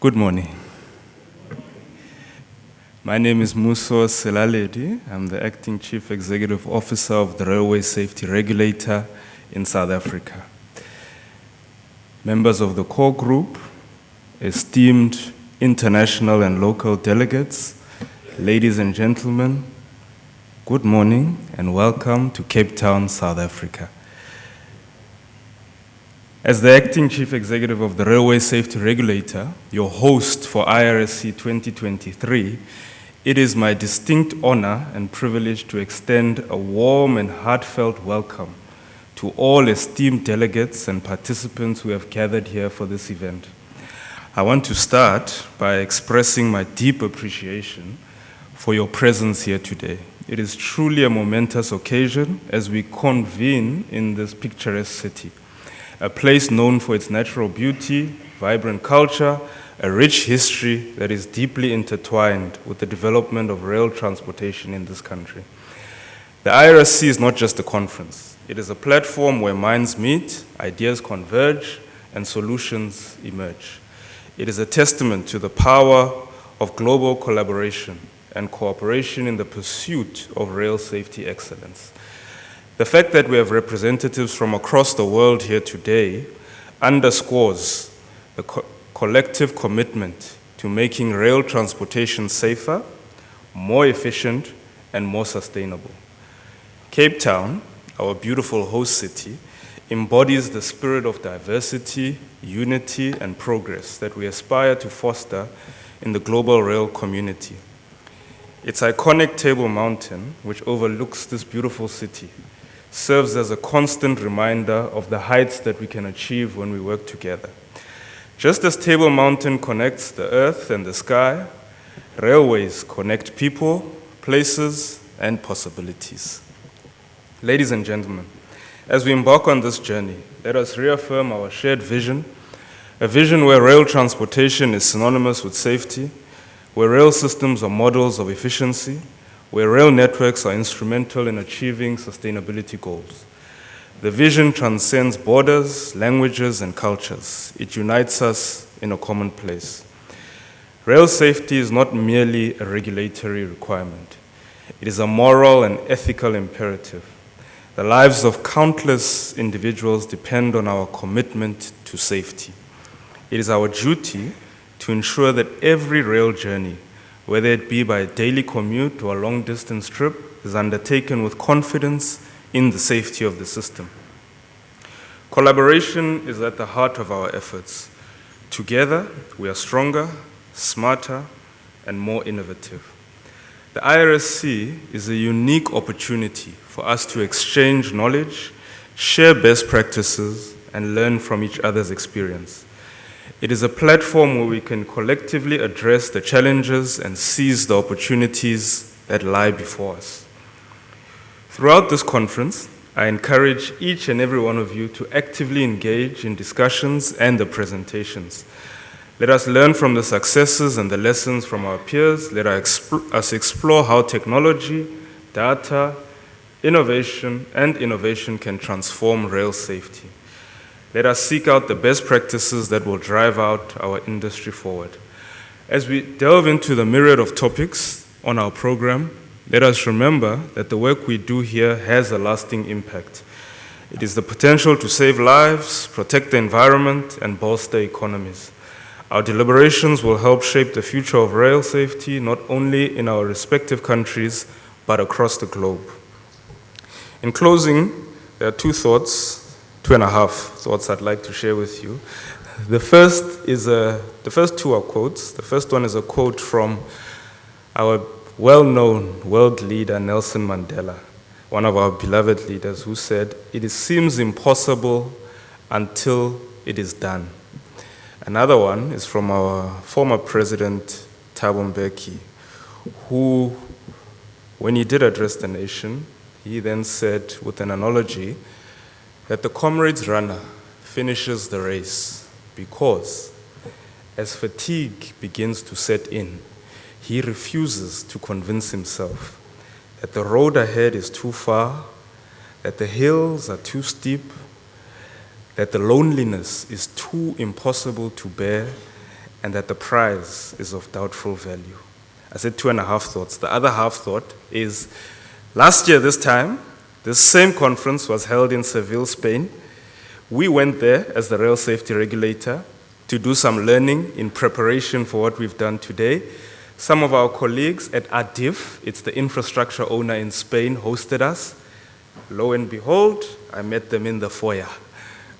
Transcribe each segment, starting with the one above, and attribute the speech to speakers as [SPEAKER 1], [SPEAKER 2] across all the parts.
[SPEAKER 1] Good morning. My name is Muso Selaledi. I'm the Acting Chief Executive Officer of the Railway Safety Regulator in South Africa. Members of the core group, esteemed international and local delegates, ladies and gentlemen, good morning and welcome to Cape Town, South Africa. As the Acting Chief Executive of the Railway Safety Regulator, your host for IRSC 2023, it is my distinct honor and privilege to extend a warm and heartfelt welcome to all esteemed delegates and participants who have gathered here for this event. I want to start by expressing my deep appreciation for your presence here today. It is truly a momentous occasion as we convene in this picturesque city, a place known for its natural beauty, vibrant culture, a rich history that is deeply intertwined with the development of rail transportation in this country. The IRSC is not just a conference. It is a platform where minds meet, ideas converge, and solutions emerge. It is a testament to the power of global collaboration and cooperation in the pursuit of rail safety excellence. The fact that we have representatives from across the world here today underscores the collective commitment to making rail transportation safer, more efficient, and more sustainable. Cape Town, our beautiful host city, embodies the spirit of diversity, unity, and progress that we aspire to foster in the global rail community. Its iconic Table Mountain, which overlooks this beautiful city, serves as a constant reminder of the heights that we can achieve when we work together. Just as Table Mountain connects the earth and the sky, railways connect people, places, and possibilities. Ladies and gentlemen, as we embark on this journey, let us reaffirm our shared vision, a vision where rail transportation is synonymous with safety, where rail systems are models of efficiency, where rail networks are instrumental in achieving sustainability goals. The vision transcends borders, languages, and cultures. It unites us in a common place. Rail safety is not merely a regulatory requirement. It is a moral and ethical imperative. The lives of countless individuals depend on our commitment to safety. It is our duty to ensure that every rail journey, whether it be by a daily commute or a long-distance trip, is undertaken with confidence in the safety of the system. Collaboration is at the heart of our efforts. Together, we are stronger, smarter, and more innovative. The IRSC is a unique opportunity for us to exchange knowledge, share best practices, and learn from each other's experience. It is a platform where we can collectively address the challenges and seize the opportunities that lie before us. Throughout this conference, I encourage each and every one of you to actively engage in discussions and the presentations. Let us learn from the successes and the lessons from our peers. Let us explore how technology, data, innovation can transform rail safety. Let us seek out the best practices that will drive out our industry forward. As we delve into the myriad of topics on our program, let us remember that the work we do here has a lasting impact. It is the potential to save lives, protect the environment, and bolster economies. Our deliberations will help shape the future of rail safety, not only in our respective countries, but across the globe. In closing, there are two and a half thoughts I'd like to share with you. The first two are quotes. The first one is a quote from our well-known world leader, Nelson Mandela, one of our beloved leaders, who said, "It seems impossible until it is done." Another one is from our former president, Thabo Mbeki, who, when he did address the nation, he then said, with an analogy, that the comrade's runner finishes the race because as fatigue begins to set in, he refuses to convince himself that the road ahead is too far, that the hills are too steep, that the loneliness is too impossible to bear, and that the prize is of doubtful value. I said 2.5 thoughts. The other half thought is, last year this time, this same conference was held in Seville, Spain. We went there as the rail safety regulator to do some learning in preparation for what we've done today. Some of our colleagues at ADIF, it's the infrastructure owner in Spain, hosted us. Lo and behold, I met them in the foyer.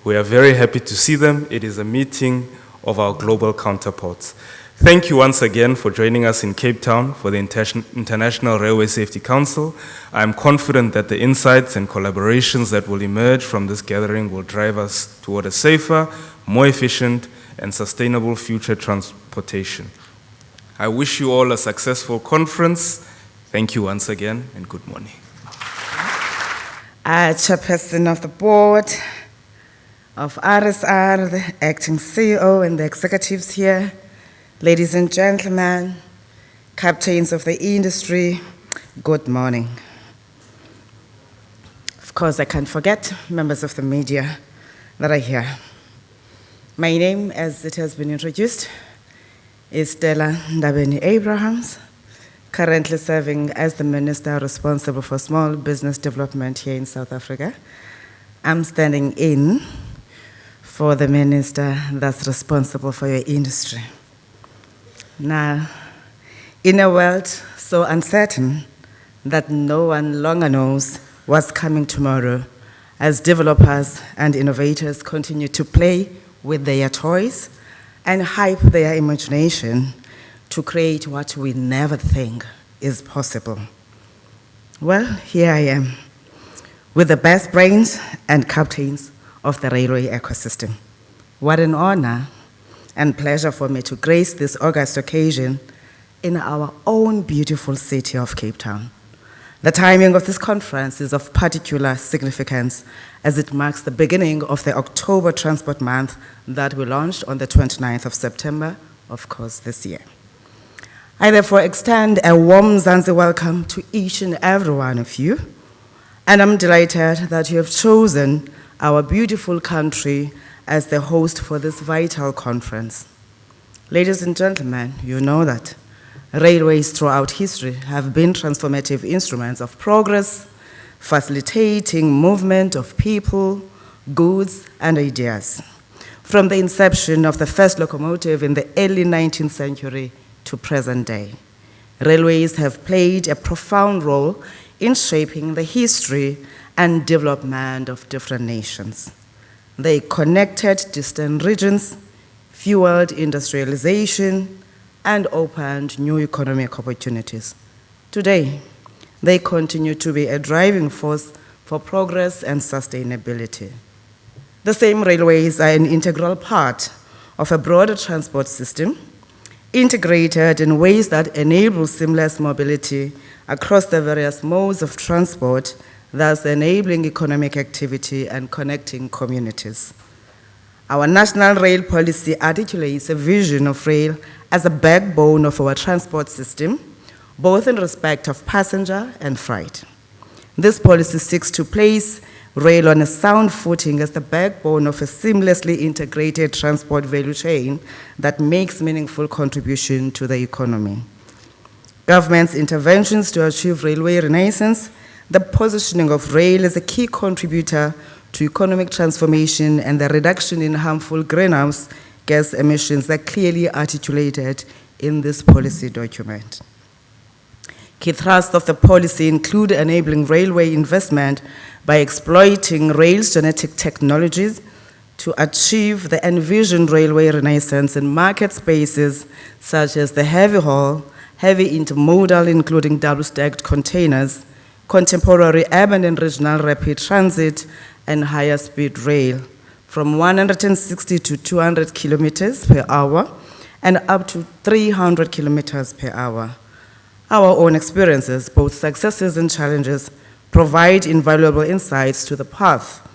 [SPEAKER 1] We are very happy to see them. It is a meeting of our global counterparts. Thank you once again for joining us in Cape Town for the International Railway Safety Council. I am confident that the insights and collaborations that will emerge from this gathering will drive us toward a safer, more efficient, and sustainable future transportation. I wish you all a successful conference. Thank you once again, and good morning.
[SPEAKER 2] Chairperson of the board of RSR, the acting CEO, and the executives here, ladies and gentlemen, captains of the industry, good morning. Of course, I can't forget members of the media that are here. My name, as it has been introduced, is Stella Ndabeni-Abrahams, currently serving as the Minister responsible for small business development here in South Africa. I'm standing in for the Minister that's responsible for your industry. Now, in a world so uncertain that no one longer knows what's coming tomorrow, as developers and innovators continue to play with their toys and hype their imagination to create what we never think is possible. Well, here I am, with the best brains and captains of the railway ecosystem. What an honor and pleasure for me to grace this august occasion in our own beautiful city of Cape Town. The timing of this conference is of particular significance as it marks the beginning of the October Transport Month that we launched on the 29th of September, of course, this year. I therefore extend a warm Mzansi welcome to each and every one of you, and I'm delighted that you have chosen our beautiful country as the host for this vital conference. Ladies and gentlemen, you know that railways throughout history have been transformative instruments of progress, facilitating movement of people, goods, and ideas. From the inception of the first locomotive in the early 19th century to present day, railways have played a profound role in shaping the history and development of different nations. They connected distant regions, fueled industrialization, and opened new economic opportunities. Today, they continue to be a driving force for progress and sustainability. The same railways are an integral part of a broader transport system, integrated in ways that enable seamless mobility across the various modes of transport, thus enabling economic activity and connecting communities. Our national rail policy articulates a vision of rail as a backbone of our transport system, both in respect of passenger and freight. This policy seeks to place rail on a sound footing as the backbone of a seamlessly integrated transport value chain that makes meaningful contribution to the economy. Government's interventions to achieve railway renaissance, the positioning of rail as a key contributor to economic transformation and the reduction in harmful greenhouse gas emissions are clearly articulated in this policy document. Key thrusts of the policy include enabling railway investment by exploiting rail's genetic technologies to achieve the envisioned railway renaissance in market spaces such as the heavy haul, heavy intermodal including double-stacked containers, contemporary urban and regional rapid transit, and higher speed rail from 160 to 200 kilometers per hour and up to 300 kilometers per hour. Our own experiences, both successes and challenges, provide invaluable insights to the path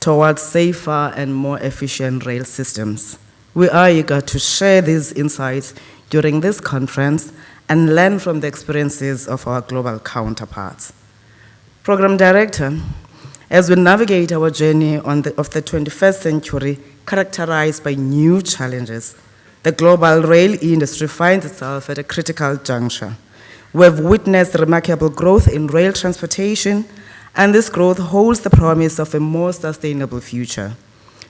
[SPEAKER 2] towards safer and more efficient rail systems. We are eager to share these insights during this conference and learn from the experiences of our global counterparts. Program Director, as we navigate our journey of the 21st century characterized by new challenges, The global rail industry finds itself at a critical juncture. We have witnessed remarkable growth in rail transportation, and this growth holds the promise of a more sustainable future.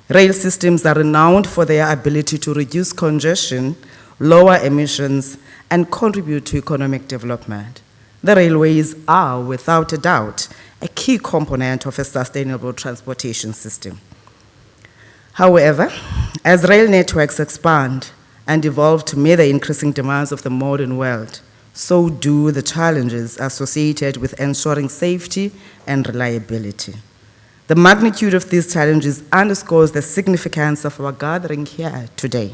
[SPEAKER 2] Rail systems are renowned for their ability to reduce congestion, lower emissions, and contribute to economic development. The railways are, without a doubt, a key component of a sustainable transportation system. However, as rail networks expand and evolve to meet the increasing demands of the modern world, so do the challenges associated with ensuring safety and reliability. The magnitude of these challenges underscores the significance of our gathering here today.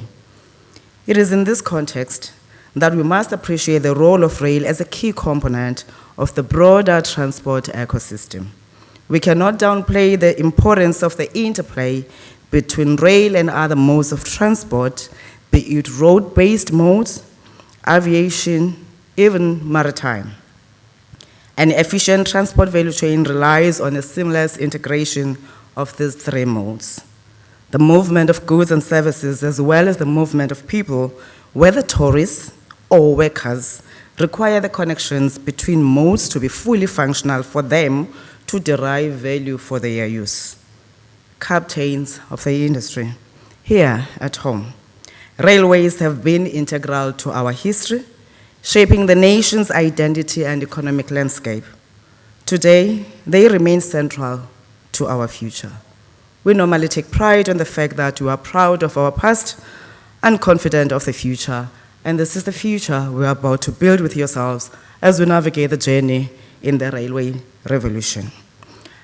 [SPEAKER 2] It is in this context that we must appreciate the role of rail as a key component of the broader transport ecosystem. We cannot downplay the importance of the interplay between rail and other modes of transport, be it road-based modes, aviation, even maritime. An efficient transport value chain relies on a seamless integration of these three modes. The movement of goods and services, as well as the movement of people, whether tourists or workers, require the connections between modes to be fully functional for them to derive value for their use. Captains of the industry, here at home, railways have been integral to our history, shaping the nation's identity and economic landscape. Today, they remain central to our future. We normally take pride in the fact that we are proud of our past and confident of the future, and this is the future we are about to build with yourselves as we navigate the journey in the railway revolution.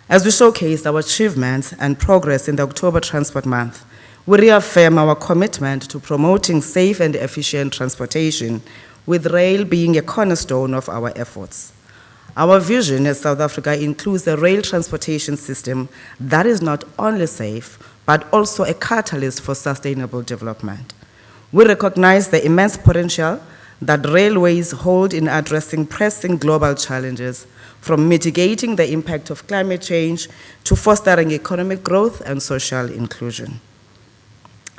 [SPEAKER 2] As we showcase our achievements and progress in the October Transport Month, we reaffirm our commitment to promoting safe and efficient transportation, with rail being a cornerstone of our efforts. Our vision as South Africa includes a rail transportation system that is not only safe, but also a catalyst for sustainable development. We recognize the immense potential that railways hold in addressing pressing global challenges, from mitigating the impact of climate change to fostering economic growth and social inclusion.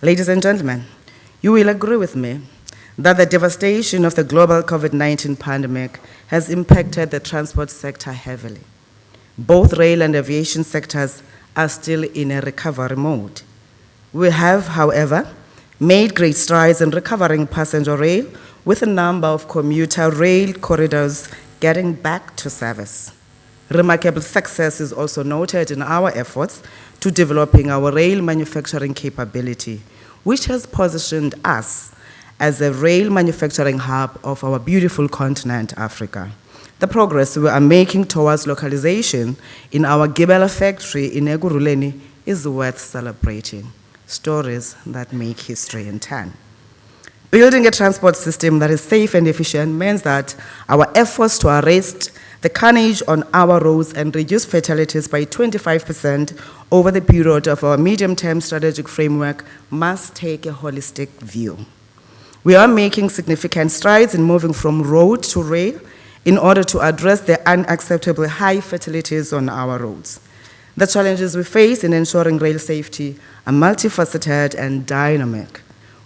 [SPEAKER 2] Ladies and gentlemen, you will agree with me that the devastation of the global COVID-19 pandemic has impacted the transport sector heavily. Both rail and aviation sectors are still in a recovery mode. We have, however, made great strides in recovering passenger rail, with a number of commuter rail corridors getting back to service. Remarkable success is also noted in our efforts to developing our rail manufacturing capability, which has positioned us as a rail manufacturing hub of our beautiful continent, Africa. The progress we are making towards localization in our Gibela factory in Ekurhuleni is worth celebrating. Stories that make history in turn. Building a transport system that is safe and efficient means that our efforts to arrest the carnage on our roads and reduce fatalities by 25% over the period of our medium-term strategic framework must take a holistic view. We are making significant strides in moving from road to rail in order to address the unacceptably high fatalities on our roads. The challenges we face in ensuring rail safety are multifaceted and dynamic.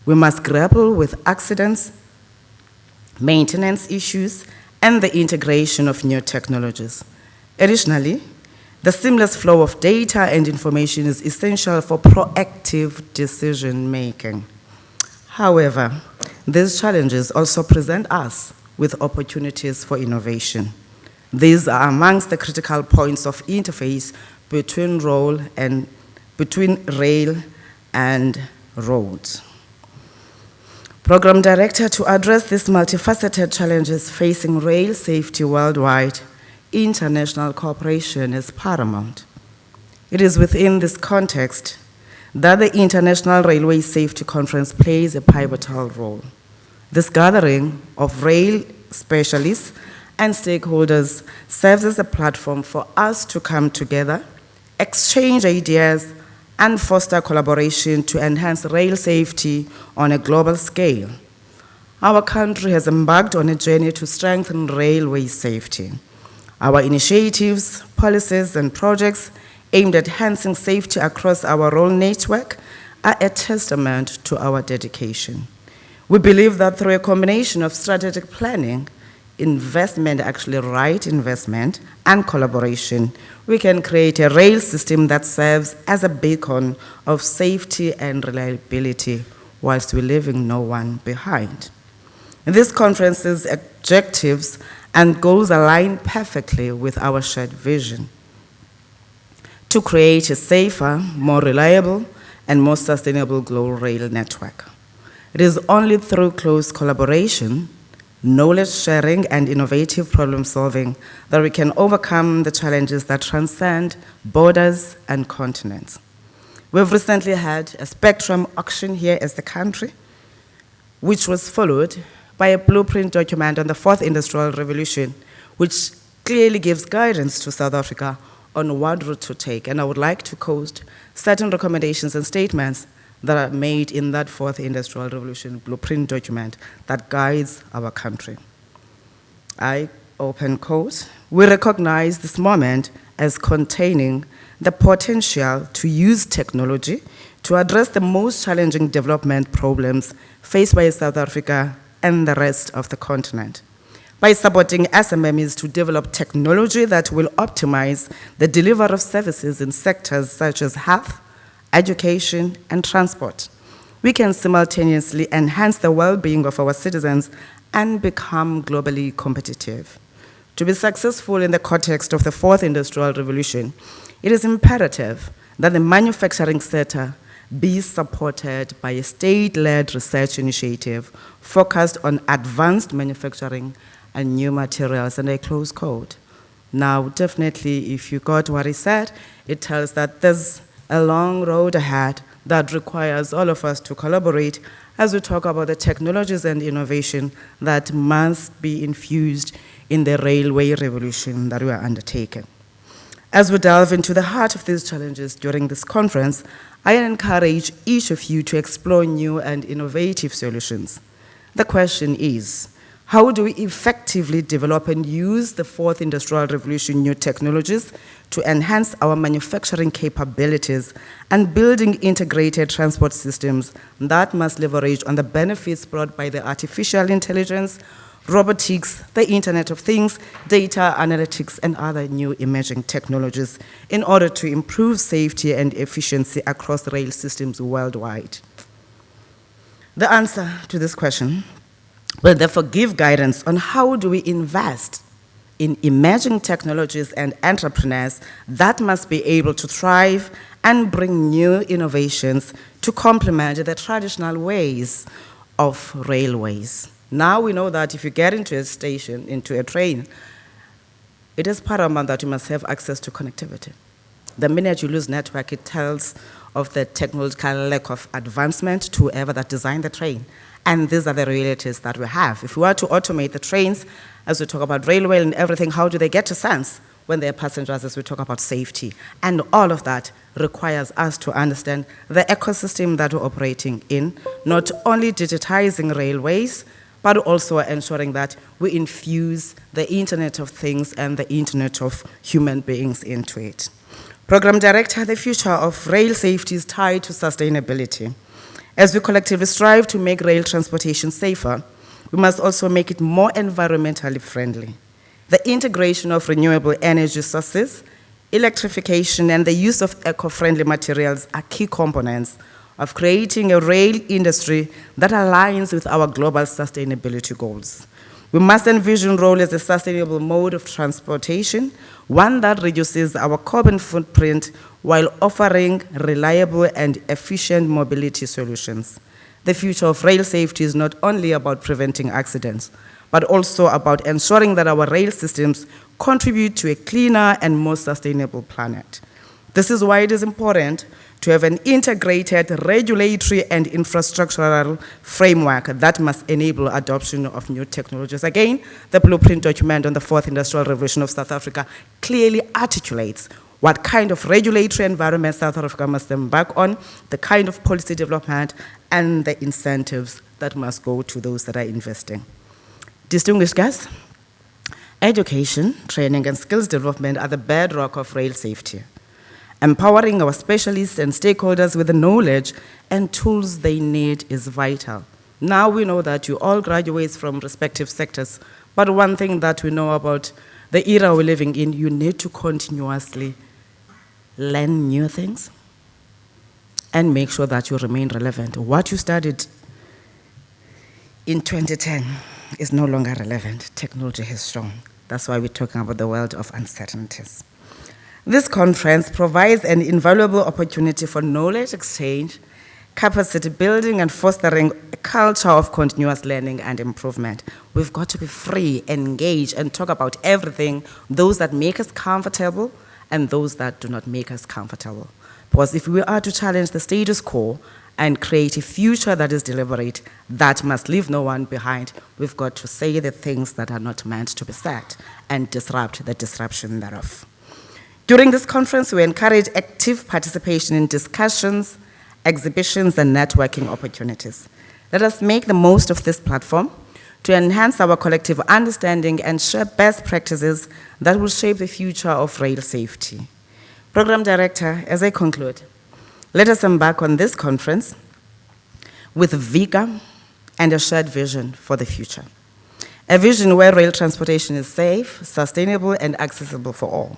[SPEAKER 2] We must grapple with accidents, maintenance issues, and the integration of new technologies. Additionally, the seamless flow of data and information is essential for proactive decision-making. However, these challenges also present us with opportunities for innovation. These are amongst the critical points of interface between rail and roads. Program Director, to address these multifaceted challenges facing rail safety worldwide, international cooperation is paramount. It is within this context that the International Railway Safety Conference plays a pivotal role. This gathering of rail specialists and stakeholders serves as a platform for us to come together, exchange ideas, and foster collaboration to enhance rail safety on a global scale. Our country has embarked on a journey to strengthen railway safety. Our initiatives, policies, and projects aimed at enhancing safety across our rail network are a testament to our dedication. We believe that through a combination of strategic planning, investment, actually right investment, and collaboration, we can create a rail system that serves as a beacon of safety and reliability whilst we're leaving no one behind. This conference's objectives and goals align perfectly with our shared vision to create a safer, more reliable, and more sustainable global rail network. It is only through close collaboration, knowledge sharing, and innovative problem solving that we can overcome the challenges that transcend borders and continents. We've recently had a spectrum auction here as the country, which was followed by a blueprint document on the fourth industrial revolution, which clearly gives guidance to South Africa on what route to take. And I would like to quote certain recommendations and statements that are made in that fourth industrial revolution blueprint document that guides our country. I open quote, "We recognize this moment as containing the potential to use technology to address the most challenging development problems faced by South Africa and the rest of the continent, by supporting SMMEs to develop technology that will optimize the delivery of services in sectors such as health, education, and transport. We can simultaneously enhance the well-being of our citizens and become globally competitive. To be successful in the context of the fourth industrial revolution, it is imperative that the manufacturing sector be supported by a state-led research initiative focused on advanced manufacturing and new materials," and I close quote. Now, definitely, if you got what he said, it tells that there's a long road ahead that requires all of us to collaborate as we talk about the technologies and innovation that must be infused in the railway revolution that we are undertaking. As we delve into the heart of these challenges during this conference, I encourage each of you to explore new and innovative solutions. The question is, how do we effectively develop and use the fourth industrial revolution new technologies to enhance our manufacturing capabilities and building integrated transport systems that must leverage on the benefits brought by the artificial intelligence, robotics, the Internet of Things, data analytics, and other new emerging technologies in order to improve safety and efficiency across rail systems worldwide? The answer to this question will therefore give guidance on how do we invest in emerging technologies and entrepreneurs that must be able to thrive and bring new innovations to complement the traditional ways of railways. Now we know that if you get into a station, into a train, it is paramount that you must have access to connectivity. The minute you lose network, it tells of the technological lack of advancement to whoever that designed the train. And these are the realities that we have. If we were to automate the trains, as we talk about railway and everything, how do they get to sense when they're passengers, as we talk about safety? And all of that requires us to understand the ecosystem that we're operating in, not only digitizing railways, but also ensuring that we infuse the Internet of Things and the Internet of human beings into it. Program Director, the future of rail safety is tied to sustainability. As we collectively strive to make rail transportation safer, we must also make it more environmentally friendly. The integration of renewable energy sources, electrification, and the use of eco-friendly materials are key components of creating a rail industry that aligns with our global sustainability goals. We must envision rail as a sustainable mode of transportation, one that reduces our carbon footprint while offering reliable and efficient mobility solutions. The future of rail safety is not only about preventing accidents, but also about ensuring that our rail systems contribute to a cleaner and more sustainable planet. This is why it is important to have an integrated regulatory and infrastructural framework that must enable adoption of new technologies. Again, the blueprint document on the fourth industrial revolution of South Africa clearly articulates what kind of regulatory environment South Africa must embark on, the kind of policy development, and the incentives that must go to those that are investing. Distinguished guests, education, training, and skills development are the bedrock of rail safety. Empowering our specialists and stakeholders with the knowledge and tools they need is vital. Now we know that you all graduates from respective sectors, but one thing that we know about the era we're living in, you need to continuously learn new things and make sure that you remain relevant. What you studied in 2010 is no longer relevant. Technology has shown. That's why we're talking about the world of uncertainties. This conference provides an invaluable opportunity for knowledge exchange, capacity building, and fostering a culture of continuous learning and improvement. We've got to be free, engage, and talk about everything, those that make us comfortable and those that do not make us comfortable. Because if we are to challenge the status quo and create a future that is deliberate, that must leave no one behind, we've got to say the things that are not meant to be said and disrupt the disruption thereof. During this conference, we encourage active participation in discussions, exhibitions, and networking opportunities. Let us make the most of this platform to enhance our collective understanding and share best practices that will shape the future of rail safety. Program Director, as I conclude, let us embark on this conference with vigor and a shared vision for the future. A vision where rail transportation is safe, sustainable, and accessible for all.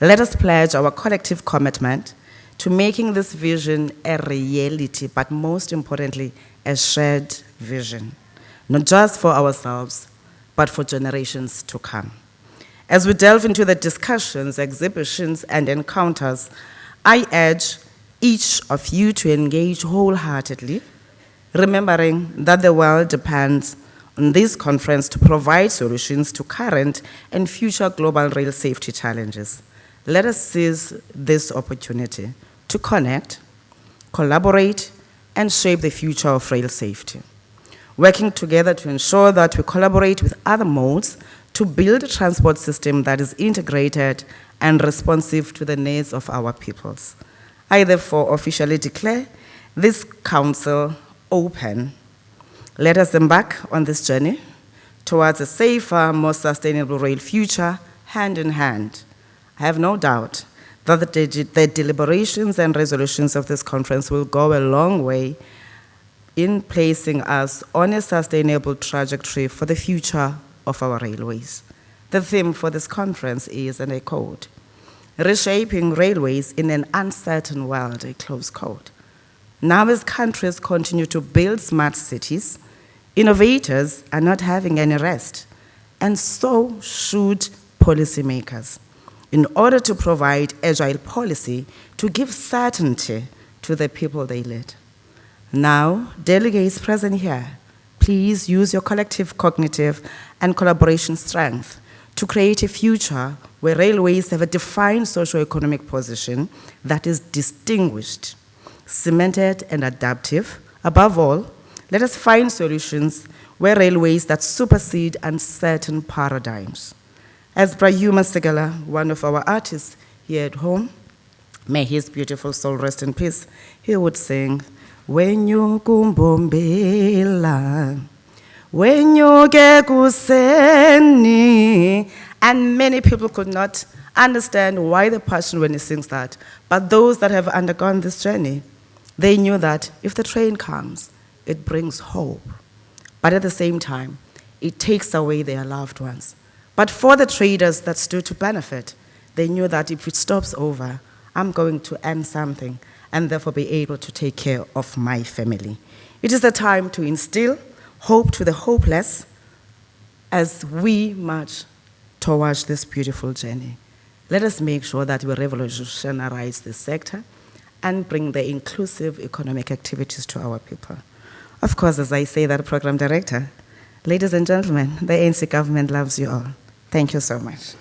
[SPEAKER 2] Let us pledge our collective commitment to making this vision a reality, but most importantly, a shared vision, not just for ourselves, but for generations to come. As we delve into the discussions, exhibitions, and encounters, I urge each of you to engage wholeheartedly, remembering that the world depends on this conference to provide solutions to current and future global rail safety challenges. Let us seize this opportunity to connect, collaborate, and shape the future of rail safety, working together to ensure that we collaborate with other modes to build a transport system that is integrated and responsive to the needs of our peoples. I therefore officially declare this council open. Let us embark on this journey towards a safer, more sustainable rail future, hand in hand. I have no doubt that the deliberations and resolutions of this conference will go a long way in placing us on a sustainable trajectory for the future of our railways. The theme for this conference is, and I quote, "Reshaping railways in an uncertain world," a close quote. Now as countries continue to build smart cities, innovators are not having any rest, and so should policymakers, in order to provide agile policy to give certainty to the people they lead. Now, delegates present here, please use your collective cognitive and collaboration strength to create a future where railways have a defined socio-economic position that is distinguished, cemented, and adaptive. Above all, let us find solutions where railways that supersede uncertain paradigms. As Brahuma Segala, one of our artists here at home, may his beautiful soul rest in peace, he would sing, "Wenyu kumbombela, wenyu ke kuseni." And many people could not understand why the passion when he sings that. But those that have undergone this journey, they knew that if the train comes, it brings hope. But at the same time, it takes away their loved ones. But for the traders that stood to benefit, they knew that if it stops over, I'm going to earn something and therefore be able to take care of my family. It is the time to instill hope to the hopeless as we march towards this beautiful journey. Let us make sure that we revolutionize this sector and bring the inclusive economic activities to our people. Of course, as I say that, Program Director, ladies and gentlemen, the ANC government loves you all. Thank you so much.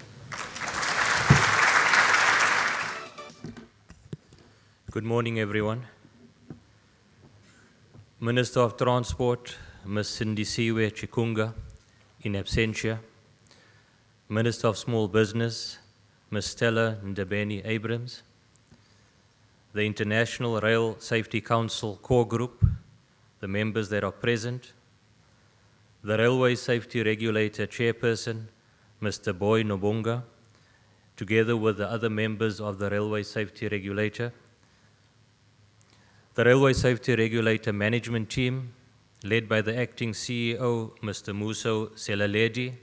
[SPEAKER 3] Good morning, everyone. Minister of Transport, Ms. Sindisiwe Chikunga, in absentia. Minister of Small Business, Ms. Stella Ndabeni-Abrahams. The International Rail Safety Council Core Group, the members that are present. The Railway Safety Regulator Chairperson, Mr. Boy Nobunga, together with the other members of the Railway Safety Regulator. The Railway Safety Regulator Management Team, led by the acting CEO, Mr. Muso Selaledi,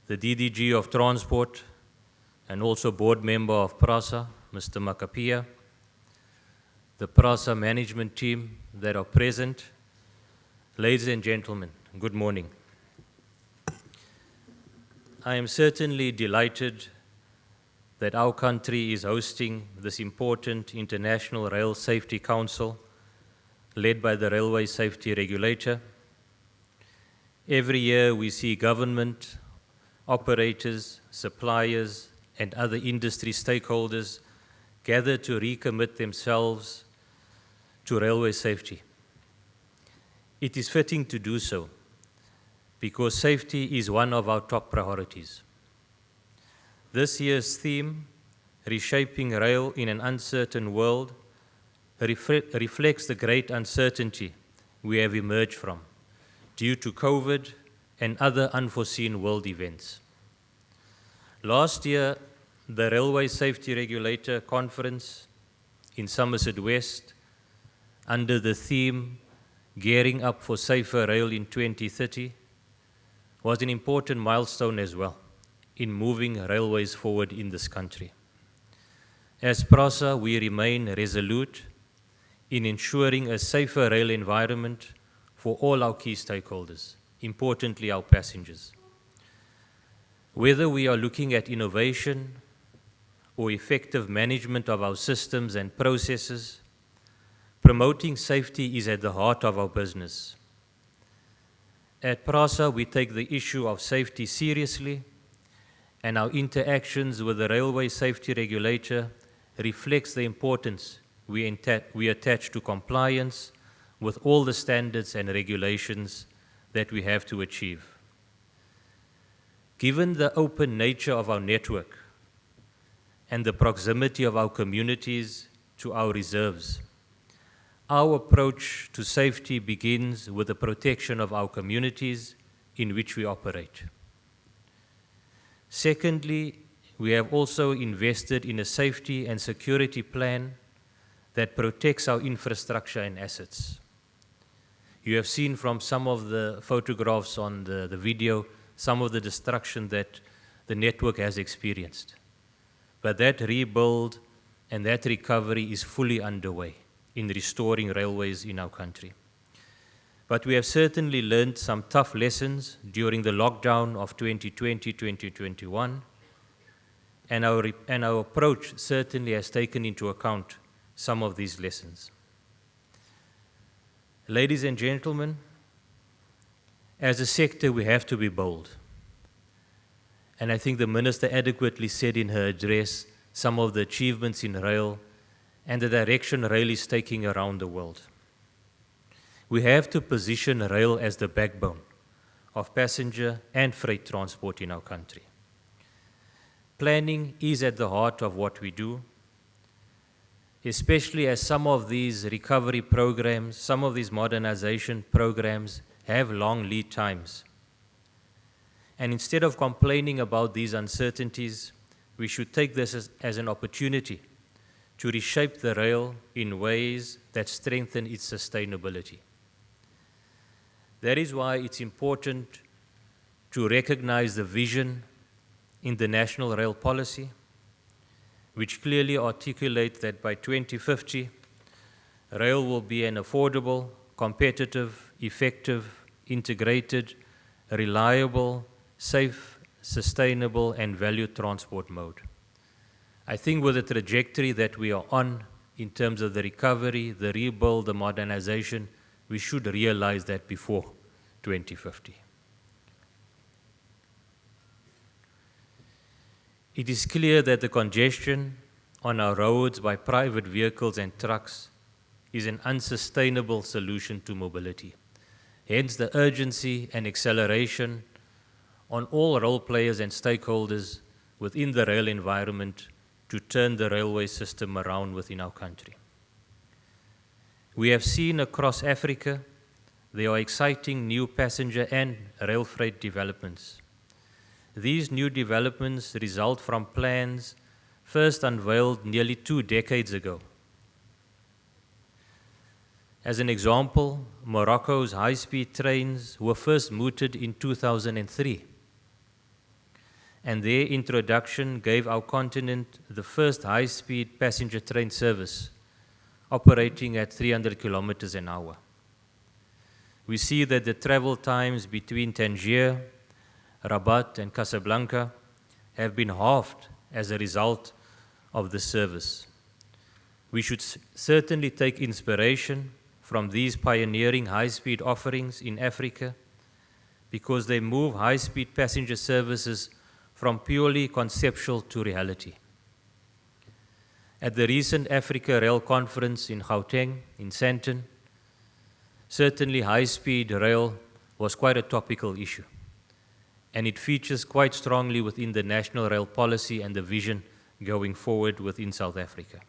[SPEAKER 3] the DDG of Transport, and also board member of PRASA, Mr. Makapia, the PRASA management team that are present. Ladies and gentlemen, good morning. I am certainly delighted that our country is hosting this important International Rail Safety Council led by the Railway Safety Regulator. Every year we see government, operators, suppliers, and other industry stakeholders gather to recommit themselves to railway safety. It is fitting to do so because safety is one of our top priorities. This year's theme, Reshaping Rail in an Uncertain World, reflects the great uncertainty we have emerged from due to COVID and other unforeseen world events. Last year, the Railway Safety Regulator Conference in Somerset West, under the theme Gearing Up for Safer Rail in 2030, was an important milestone as well in moving railways forward in this country. As PRASA, we remain resolute in ensuring a safer rail environment for all our key stakeholders, importantly our passengers. Whether we are looking at innovation or effective management of our systems and processes, promoting safety is at the heart of our business. At PRASA, we take the issue of safety seriously, and our interactions with the Railway Safety Regulator reflects the importance we attach to compliance with all the standards and regulations that we have to achieve. Given the open nature of our network and the proximity of our communities to our reserves, our approach to safety begins with the protection of our communities in which we operate. Secondly, we have also invested in a safety and security plan that protects our infrastructure and assets. You have seen from some of the photographs on the video some of the destruction that the network has experienced. But that rebuild and that recovery is fully underway in restoring railways in our country. But we have certainly learned some tough lessons during the lockdown of 2020-2021, and our approach certainly has taken into account some of these lessons. Ladies and gentlemen, as a sector, we have to be bold. And I think the Minister adequately said in her address some of the achievements in rail and the direction rail is taking around the world. We have to position rail as the backbone of passenger and freight transport in our country. Planning is at the heart of what we do, especially as some of these recovery programs, some of these modernization programs have long lead times. And instead of complaining about these uncertainties, we should take this as an opportunity to reshape the rail in ways that strengthen its sustainability. That is why it's important to recognize the vision in the National Rail Policy, which clearly articulates that by 2050, rail will be an affordable, competitive, effective, integrated, reliable, safe, sustainable, and valued transport mode. I think with the trajectory that we are on in terms of the recovery, the rebuild, the modernization, we should realize that before 2050. It is clear that the congestion on our roads by private vehicles and trucks is an unsustainable solution to mobility. Hence the urgency and acceleration on all role players and stakeholders within the rail environment to turn the railway system around within our country. We have seen across Africa there are exciting new passenger and rail freight developments. These new developments result from plans first unveiled nearly 2 decades ago. As an example, Morocco's high-speed trains were first mooted in 2003, and their introduction gave our continent the first high-speed passenger train service, operating at 300 kilometers an hour. We see that the travel times between Tangier, Rabat, and Casablanca have been halved as a result of the service. We should certainly take inspiration from these pioneering high-speed offerings in Africa because they move high-speed passenger services from purely conceptual to reality. At the recent Africa Rail Conference in Gauteng, in Sandton, certainly high-speed rail was quite a topical issue, and it features quite strongly within the national rail policy and the vision going forward within South Africa.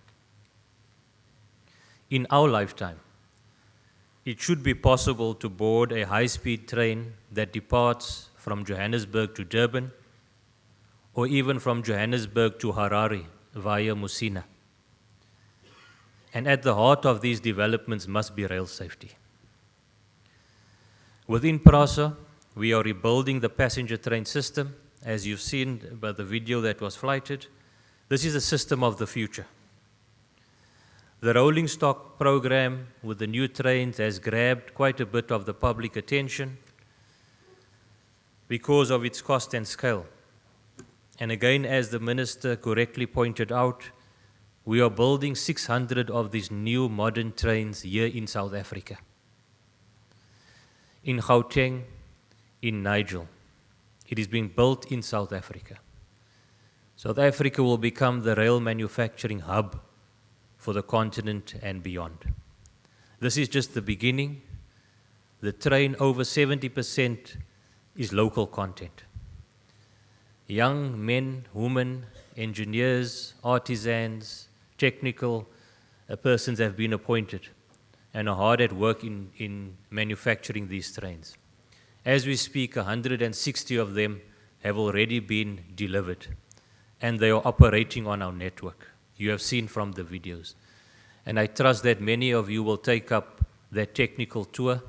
[SPEAKER 3] In our lifetime, it should be possible to board a high-speed train that departs from Johannesburg to Durban, or even from Johannesburg to Harare via Musina. And at the heart of these developments must be rail safety. Within PRASA, we are rebuilding the passenger train system. As you've seen by the video that was flighted, this is a system of the future. The rolling stock program with the new trains has grabbed quite a bit of the public attention because of its cost and scale. And again, as the Minister correctly pointed out, we are building 600 of these new modern trains here in South Africa. In Gauteng, in Nigel, it is being built in South Africa. South Africa will become the rail manufacturing hub for the continent and beyond. This is just the beginning. The train, over 70% is local content. Young men, women, engineers, artisans, technical persons have been appointed and are hard at work in manufacturing these trains. As we speak, 160 of them have already been delivered, and they are operating on our network. You have seen from the videos. And I trust that many of you will take up that technical tour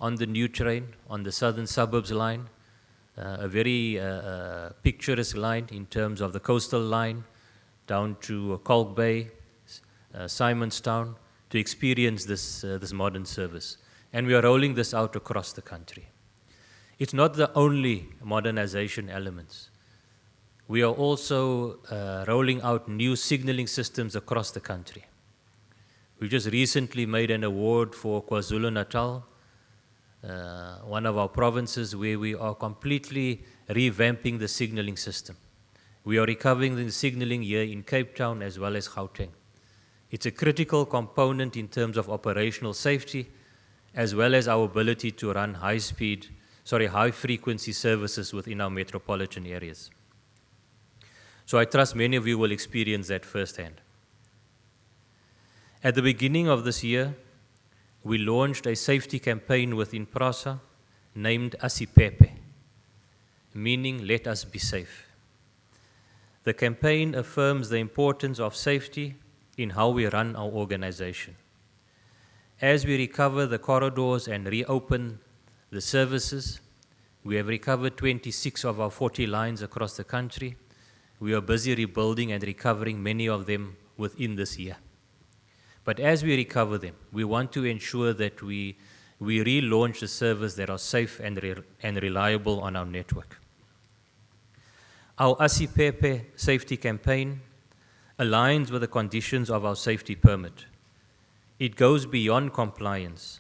[SPEAKER 3] on the new train, on the Southern Suburbs line, a very picturesque line in terms of the coastal line, down to Kalk Bay, Simonstown, to experience this modern service. And we are rolling this out across the country. It's not the only modernization elements. We are also rolling out new signaling systems across the country. We just recently made an award for KwaZulu-Natal, one of our provinces, where we are completely revamping the signaling system. We are recovering the signaling here in Cape Town as well as Gauteng. It's a critical component in terms of operational safety, as well as our ability to run high-frequency services within our metropolitan areas. So I trust many of you will experience that firsthand. At the beginning of this year, we launched a safety campaign within PRASA named Asipepe, meaning let us be safe. The campaign affirms the importance of safety in how we run our organization. As we recover the corridors and reopen the services, we have recovered 26 of our 40 lines across the country. We are busy rebuilding and recovering many of them within this year. But as we recover them, we want to ensure that we relaunch the service that are safe and reliable on our network. Our Asipepe safety campaign aligns with the conditions of our safety permit. It goes beyond compliance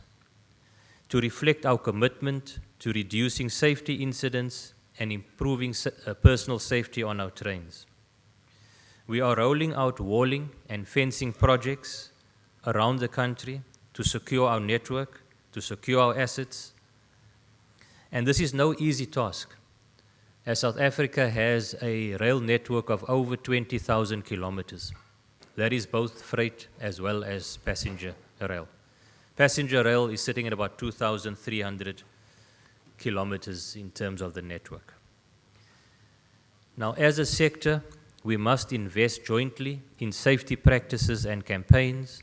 [SPEAKER 3] to reflect our commitment to reducing safety incidents and improving personal safety on our trains. We are rolling out walling and fencing projects around the country to secure our network, to secure our assets. And this is no easy task, as South Africa has a rail network of over 20,000 kilometers. That is both freight as well as passenger rail. Passenger rail is sitting at about 2,300 kilometers in terms of the network. Now, as a sector, we must invest jointly in safety practices and campaigns.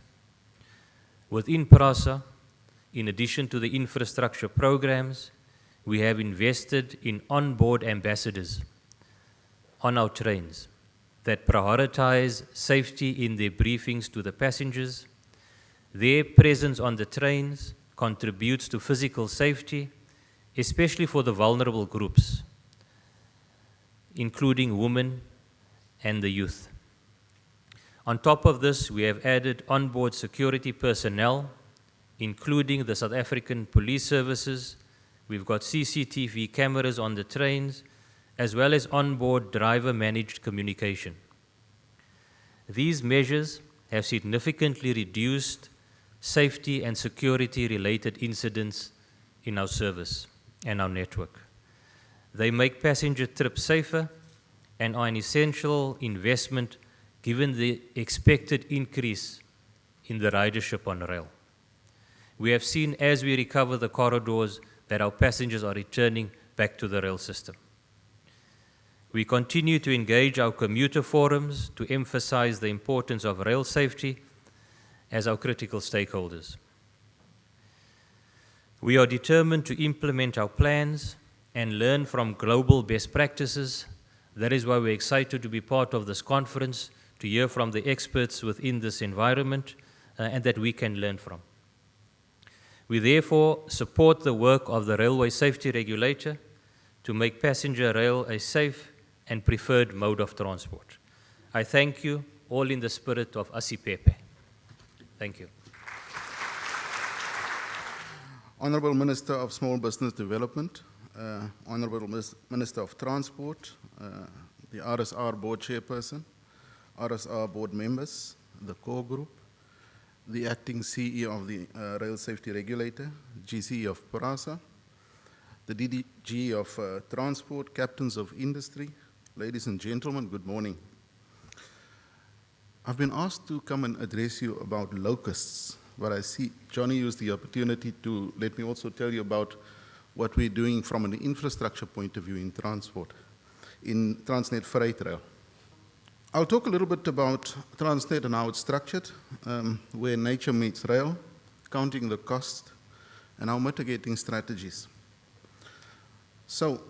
[SPEAKER 3] Within PRASA, In addition to the infrastructure programs, we have invested in onboard ambassadors on our trains that prioritize safety in their briefings to the passengers. Their presence on the trains contributes to physical safety, especially for the vulnerable groups, including women and the youth. On top of this, we have added onboard security personnel, including the South African Police Services. We've got CCTV cameras on the trains, as well as onboard driver-managed communication. These measures have significantly reduced safety and security-related incidents in our service and our network. They make passenger trips safer and are an essential investment given the expected increase in the ridership on rail. We have seen as we recover the corridors that our passengers are returning back to the rail system. We continue to engage our commuter forums to emphasize the importance of rail safety as our critical stakeholders. We are determined to implement our plans and learn from global best practices. That is why we're excited to be part of this conference, to hear from the experts within this environment, and that we can learn from. We therefore support the work of the Railway Safety Regulator to make passenger rail a safe and preferred mode of transport. I thank you all in the spirit of Asipepe. Thank you.
[SPEAKER 4] Honourable Minister of Small Business Development, Honourable Minister of Transport, the RSR Board Chairperson, RSR Board members, the core group, the Acting CEO of the Rail Safety Regulator, GC of PRASA, the DDG of Transport, Captains of Industry, ladies and gentlemen, good morning. I've been asked to come and address you about locusts, but I see Johnny used the opportunity to let me also tell you about what we're doing from an infrastructure point of view in transport, in Transnet Freight Rail. I'll talk a little bit about Transnet and how it's structured, where nature meets rail, counting the cost, and our mitigating strategies. So,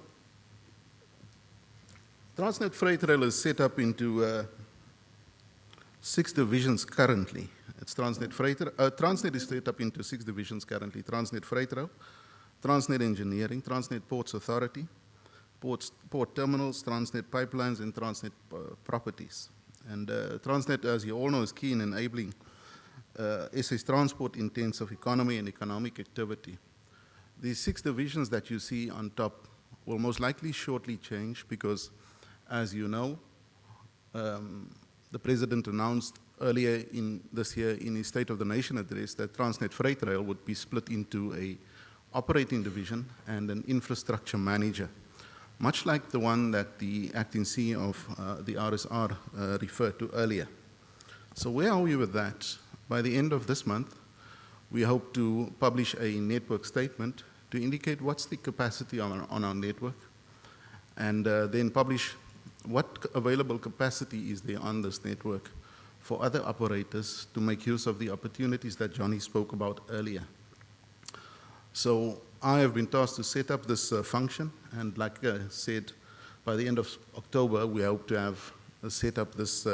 [SPEAKER 4] Transnet Freight Rail is set up into 6 divisions currently. It's Transnet Freight Rail. Transnet is set up into 6 divisions currently. Transnet Freight Rail, Transnet Engineering, Transnet Ports Authority, Port Terminals, Transnet Pipelines, and Transnet Properties. And Transnet, as you all know, is key in enabling SA's transport-intensive economy and economic activity. These 6 divisions that you see on top will most likely shortly change because, as you know, the President announced earlier in this year in his State of the Nation address that Transnet Freight Rail would be split into an operating division and an infrastructure manager, much like the one that the acting CEO of the RSR referred to earlier. So where are we with that? By the end of this month, we hope to publish a network statement to indicate what's the capacity on our network, and then publish what available capacity is there on this network for other operators to make use of the opportunities that Johnny spoke about earlier. So I have been tasked to set up this function, and like I said, by the end of October, we hope to have set up this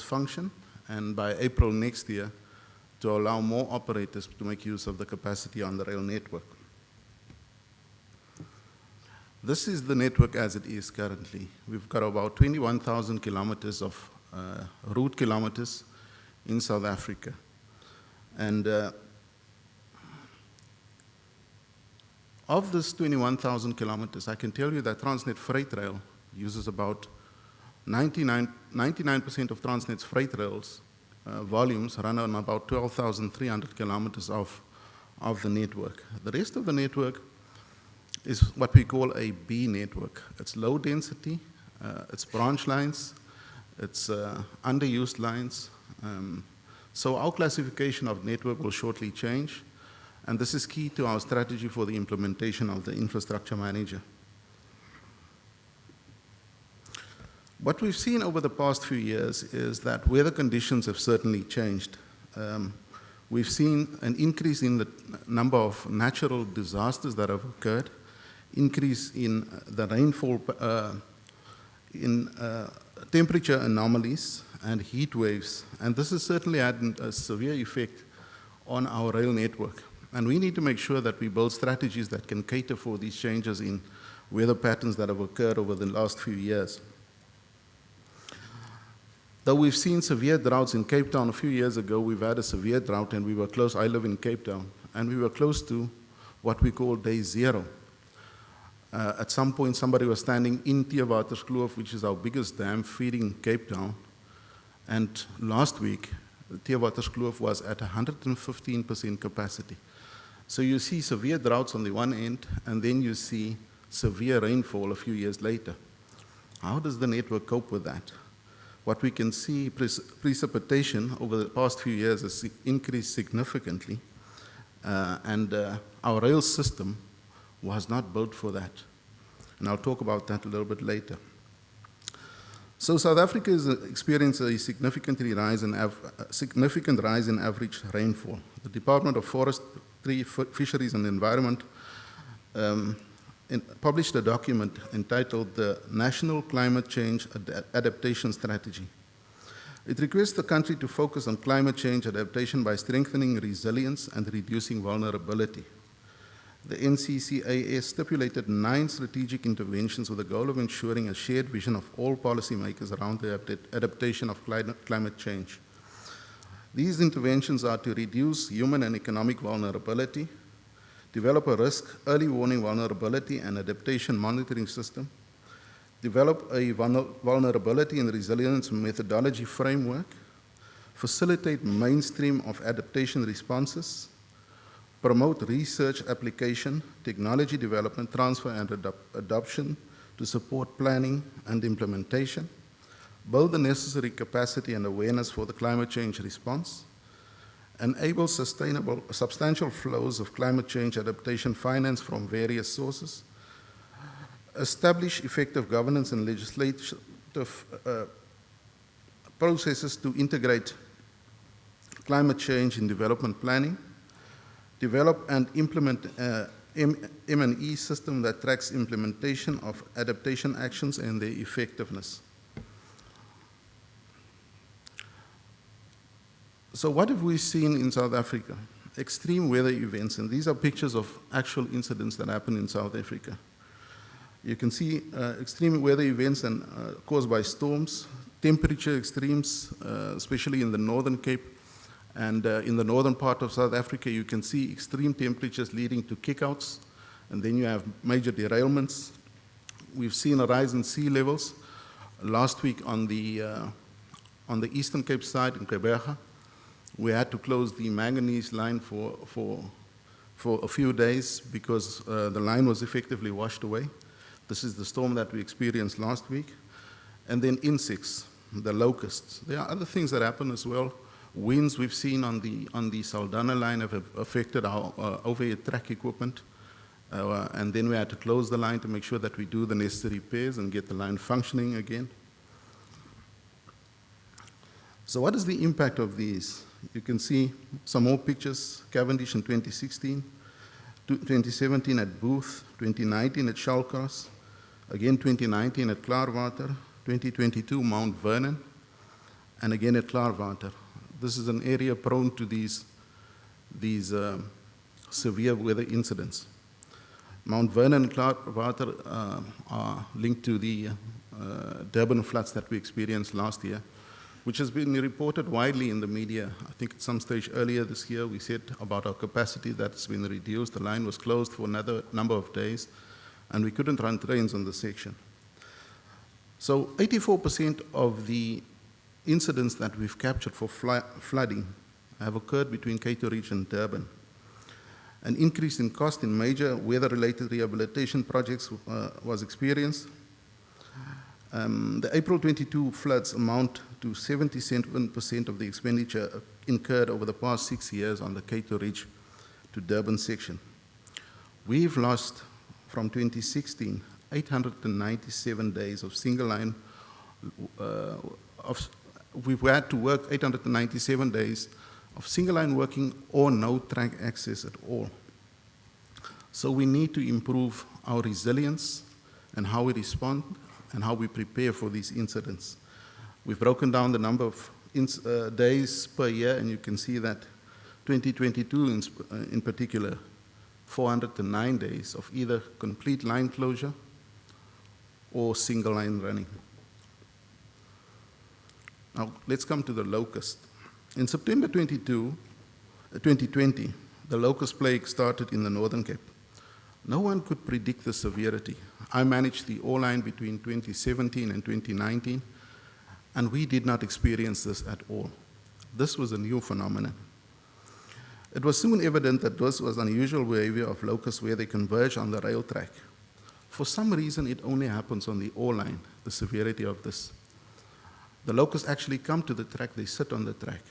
[SPEAKER 4] function, and by April next year, to allow more operators to make use of the capacity on the rail network. This is the network as it is currently. We've got about 21,000 kilometers of route kilometers in South Africa. And of this 21,000 kilometers, I can tell you that Transnet Freight Rail uses about 99% of Transnet's freight rails volumes run on about 12,300 kilometers of the network. The rest of the network is what we call a B network. It's low density, it's branch lines, it's underused lines. So our classification of network will shortly change, and this is key to our strategy for the implementation of the infrastructure manager. What we've seen over the past few years is that weather conditions have certainly changed. We've seen an increase in the number of natural disasters that have occurred, increase in the rainfall, in temperature anomalies and heat waves, and this has certainly had a severe effect on our rail network. And we need to make sure that we build strategies that can cater for these changes in weather patterns that have occurred over the last few years. Though we've seen severe droughts in Cape Town a few years ago, we've had a severe drought and we were close, I live in Cape Town, and we were close to what we call day zero. At some point, somebody was standing in Theewaterskloof, which is our biggest dam, feeding Cape Town. And last week, Theewaterskloof was at 115% capacity. So you see severe droughts on the one end, and then you see severe rainfall a few years later. How does the network cope with that? What we can see, precipitation over the past few years has increased significantly, and our rail system was not built for that. And I'll talk about that a little bit later. So South Africa has experienced a significant rise in average rainfall. The Department of Forestry, Fisheries and Environment published a document entitled the National Climate Change Adaptation Strategy. It requests the country to focus on climate change adaptation by strengthening resilience and reducing vulnerability. The NCCAS stipulated 9 strategic interventions with the goal of ensuring a shared vision of all policymakers around the adaptation of climate change. These interventions are to reduce human and economic vulnerability, develop a risk, early warning vulnerability and adaptation monitoring system, develop a vulnerability and resilience methodology framework, facilitate mainstream of adaptation responses, promote research application, technology development, transfer and adoption to support planning and implementation, build the necessary capacity and awareness for the climate change response, enable substantial flows of climate change adaptation finance from various sources, establish effective governance and legislative processes to integrate climate change in development planning, develop and implement M&E system that tracks implementation of adaptation actions and their effectiveness. So what have we seen in South Africa? Extreme weather events, and these are pictures of actual incidents that happen in South Africa. You can see extreme weather events caused by storms, temperature extremes, especially in the Northern Cape, and in the northern part of South Africa, you can see extreme temperatures leading to kickouts, and then you have major derailments. We've seen a rise in sea levels. Last week on the Eastern Cape side in Gqeberha, we had to close the manganese line for a few days because the line was effectively washed away. This is the storm that we experienced last week. And then insects, the locusts. There are other things that happen as well. Winds we've seen on the Saldanha line have affected our overhead track equipment. And then we had to close the line to make sure that we do the necessary repairs and get the line functioning again. So what is the impact of these? You can see some more pictures. Cavendish in 2016, 2017 at Booth, 2019 at Shallcross, again 2019 at Klaarwater, 2022 Mount Vernon, and again at Klaarwater. This is an area prone to these severe weather incidents. Mount Vernon and Klaarwater are linked to the Durban floods that we experienced last year, which has been reported widely in the media. I think at some stage earlier this year, we said about our capacity that's been reduced. The line was closed for another number of days, and we couldn't run trains on the section. So 84% of the incidents that we've captured for flooding have occurred between Cato Ridge and Durban. An increase in cost in major weather-related rehabilitation projects was experienced. The April 22 floods amount to 77% of the expenditure incurred over the past 6 years on the Cato Ridge to Durban section. We've lost, from 2016, 897 days of single line. We've had to work 897 days of single line working or no track access at all. So we need to improve our resilience and how we respond and how we prepare for these incidents. We've broken down the number of days per year, and you can see that 2022 in particular, 409 days of either complete line closure or single line running. Now, let's come to the locust. In September 2020, the locust plague started in the Northern Cape. No one could predict the severity. I managed the All Line between 2017 and 2019, and we did not experience this at all. This was a new phenomenon. It was soon evident that this was unusual behavior of locusts where they converge on the rail track. For some reason, it only happens on the All Line, the severity of this. The locusts actually come to the track, they sit on the track.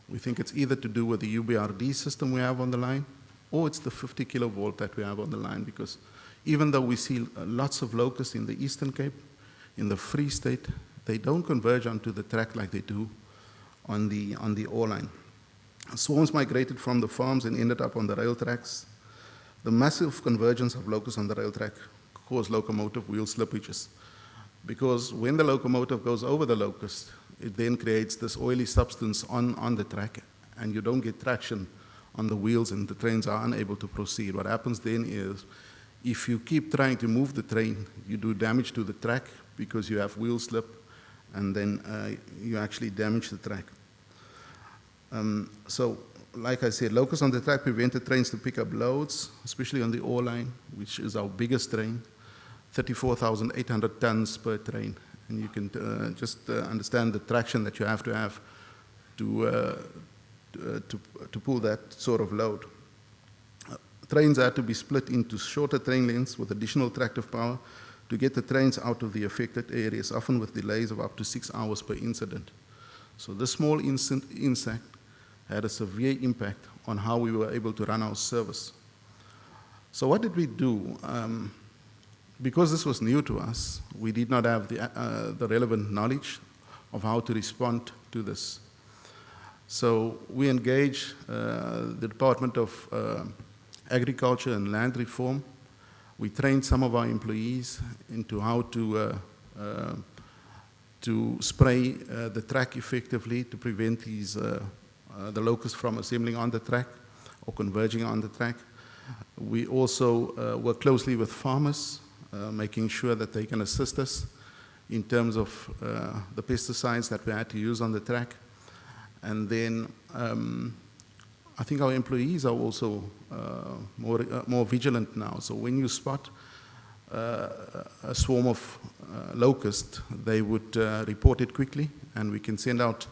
[SPEAKER 4] We think it's either to do with the UBRD system we have on the line, or it's the 50 kilovolt that we have on the line, because even though we see lots of locusts in the Eastern Cape, in the Free State, they don't converge onto the track like they do on the All Line. Swarms migrated from the farms and ended up on the rail tracks. The massive convergence of locusts on the rail track caused locomotive wheel slippages, because when the locomotive goes over the locust, it then creates this oily substance on the track, and you don't get traction on the wheels, and the trains are unable to proceed. What happens then is, if you keep trying to move the train, you do damage to the track because you have wheel slip, and then you actually damage the track. So, like I said, locusts on the track prevented trains to pick up loads, especially on the All Line, which is our biggest train, 34,800 tons per train. And you can just understand the traction that you have to pull that sort of load. Trains had to be split into shorter train lengths with additional tractive power to get the trains out of the affected areas, often with delays of up to 6 hours per incident. So this small insect had a severe impact on how we were able to run our service. So what did we do? Because this was new to us, we did not have the relevant knowledge of how to respond to this. So we engaged the Department of Agriculture and Land Reform. We trained some of our employees into how to spray the track effectively to prevent the locusts from assembling on the track or converging on the track. We also work closely with farmers, making sure that they can assist us in terms of the pesticides that we had to use on the track. And then I think our employees are also more vigilant now. So when you spot a swarm of locusts, they would report it quickly, and we can send out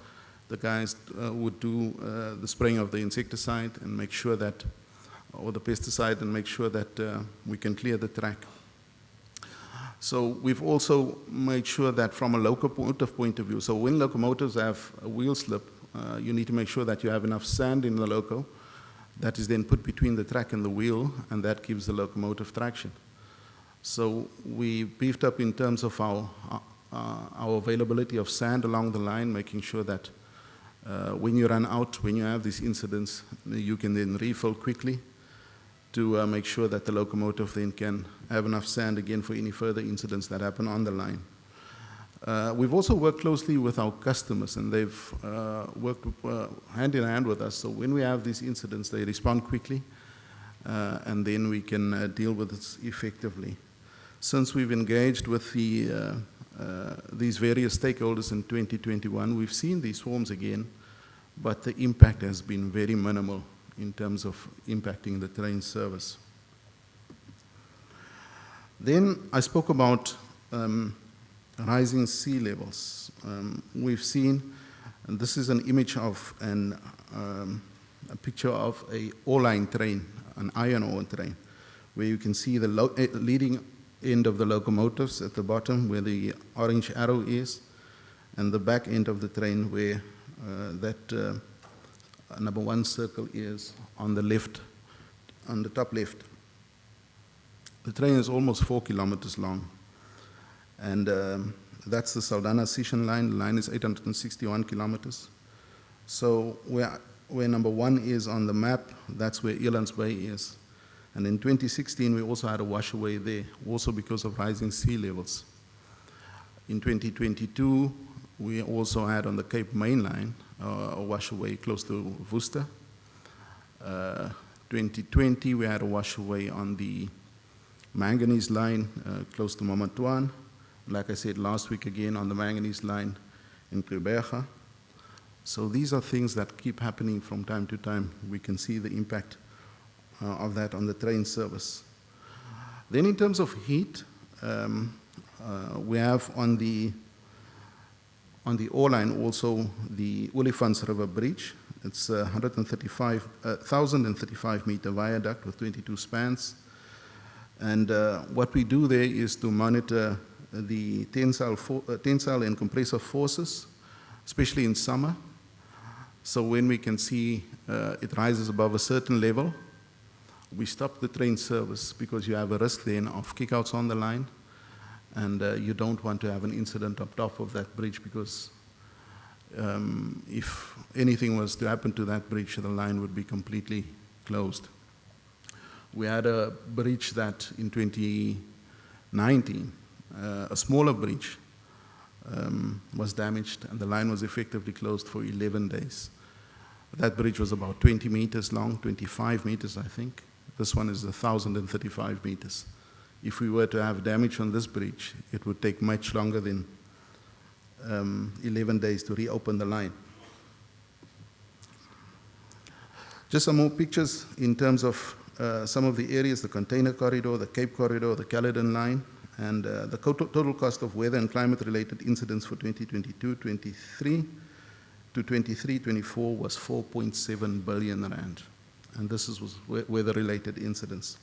[SPEAKER 4] the guys who would do the spraying of the insecticide and make sure that, or the pesticide, and make sure that we can clear the track. So we've also made sure that from a locomotive point of view, so when locomotives have a wheel slip, you need to make sure that you have enough sand in the loco that is then put between the track and the wheel, and that gives the locomotive traction. So we beefed up in terms of our availability of sand along the line, making sure that when you run out, when you have these incidents, you can then refill quickly to make sure that the locomotive then can have enough sand again for any further incidents that happen on the line. We've also worked closely with our customers, and they've worked hand in hand with us. So when we have these incidents, they respond quickly, and then we can deal with it effectively. Since we've engaged with these various stakeholders in 2021, we've seen these swarms again, but the impact has been very minimal in terms of impacting the train service. Then I spoke about rising sea levels. We've seen, and this is an image of a picture of a all-line train, an iron ore train, where you can see the leading end of the locomotives at the bottom where the orange arrow is, and the back end of the train where that number 1 circle is on the left, on the top left. The train is almost 4 kilometers long, and that's the Saldanha Sishen line. The line is 861 kilometers. So we're where number 1 is on the map, that's where Elands Bay is. And in 2016, we also had a washaway there, also because of rising sea levels. In 2022, we also had on the Cape Mainline a washaway close to Worcester. 2020, we had a washaway on the manganese line close to Mamatuan. Like I said last week again, on the manganese line in Quebec. So these are things that keep happening from time to time. We can see the impact of that on the train service. Then in terms of heat, we have on the ore line also the Olifants River Bridge. It's a 1,035 meter viaduct with 22 spans. And what we do there is to monitor the tensile and compressor forces, especially in summer. So when we can see it rises above a certain level, we stop the train service because you have a risk then of kickouts on the line, and you don't want to have an incident up top of that bridge because if anything was to happen to that bridge, the line would be completely closed. We had a bridge that in 2019, a smaller bridge, was damaged and the line was effectively closed for 11 days. That bridge was about 20 meters long, 25 meters I think. This one is 1,035 meters. If we were to have damage on this bridge, it would take much longer than 11 days to reopen the line. Just some more pictures in terms of some of the areas, the container corridor, the Cape corridor, the Caledon line, and the total cost of weather and climate-related incidents for 2022-23 to 23-24 was 4.7 billion rand. And this was weather-related incidents.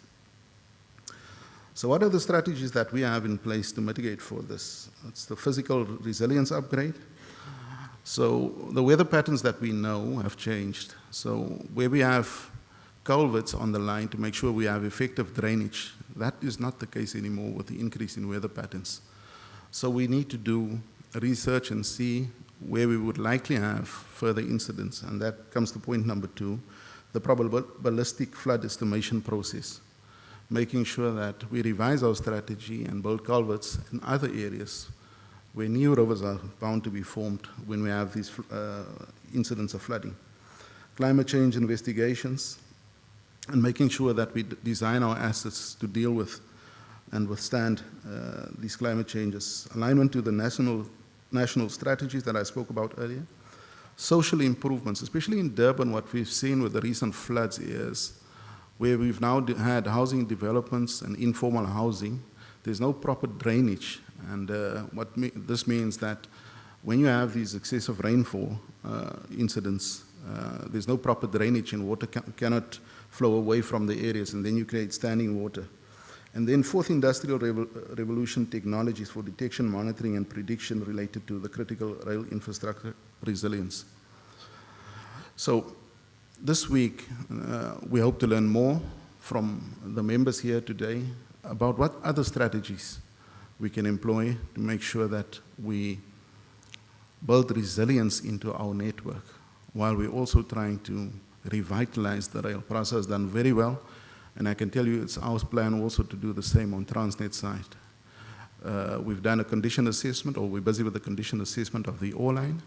[SPEAKER 4] So what are the strategies that we have in place to mitigate for this? It's the physical resilience upgrade. So the weather patterns that we know have changed. So where we have culverts on the line to make sure we have effective drainage, that is not the case anymore with the increase in weather patterns. So we need to do research and see where we would likely have further incidents, and that comes to point number 2, the probabilistic flood estimation process, making sure that we revise our strategy and build culverts in other areas where new rivers are bound to be formed when we have these incidents of flooding. Climate change investigations, and making sure that we design our assets to deal with and withstand these climate changes. Alignment to the national strategies that I spoke about earlier. Social improvements, especially in Durban, what we've seen with the recent floods is where we've now had housing developments and informal housing, there's no proper drainage. And this means that when you have these excessive rainfall incidents, there's no proper drainage and water cannot flow away from the areas, and then you create standing water. And then fourth industrial revolution technologies for detection, monitoring, and prediction related to the critical rail infrastructure resilience. So this week, we hope to learn more from the members here today about what other strategies we can employ to make sure that we build resilience into our network while we're also trying to revitalize the rail. PRASA has done very well, and I can tell you it's our plan also to do the same on Transnet side. We've done a condition assessment, or we're busy with the condition assessment of the ore line,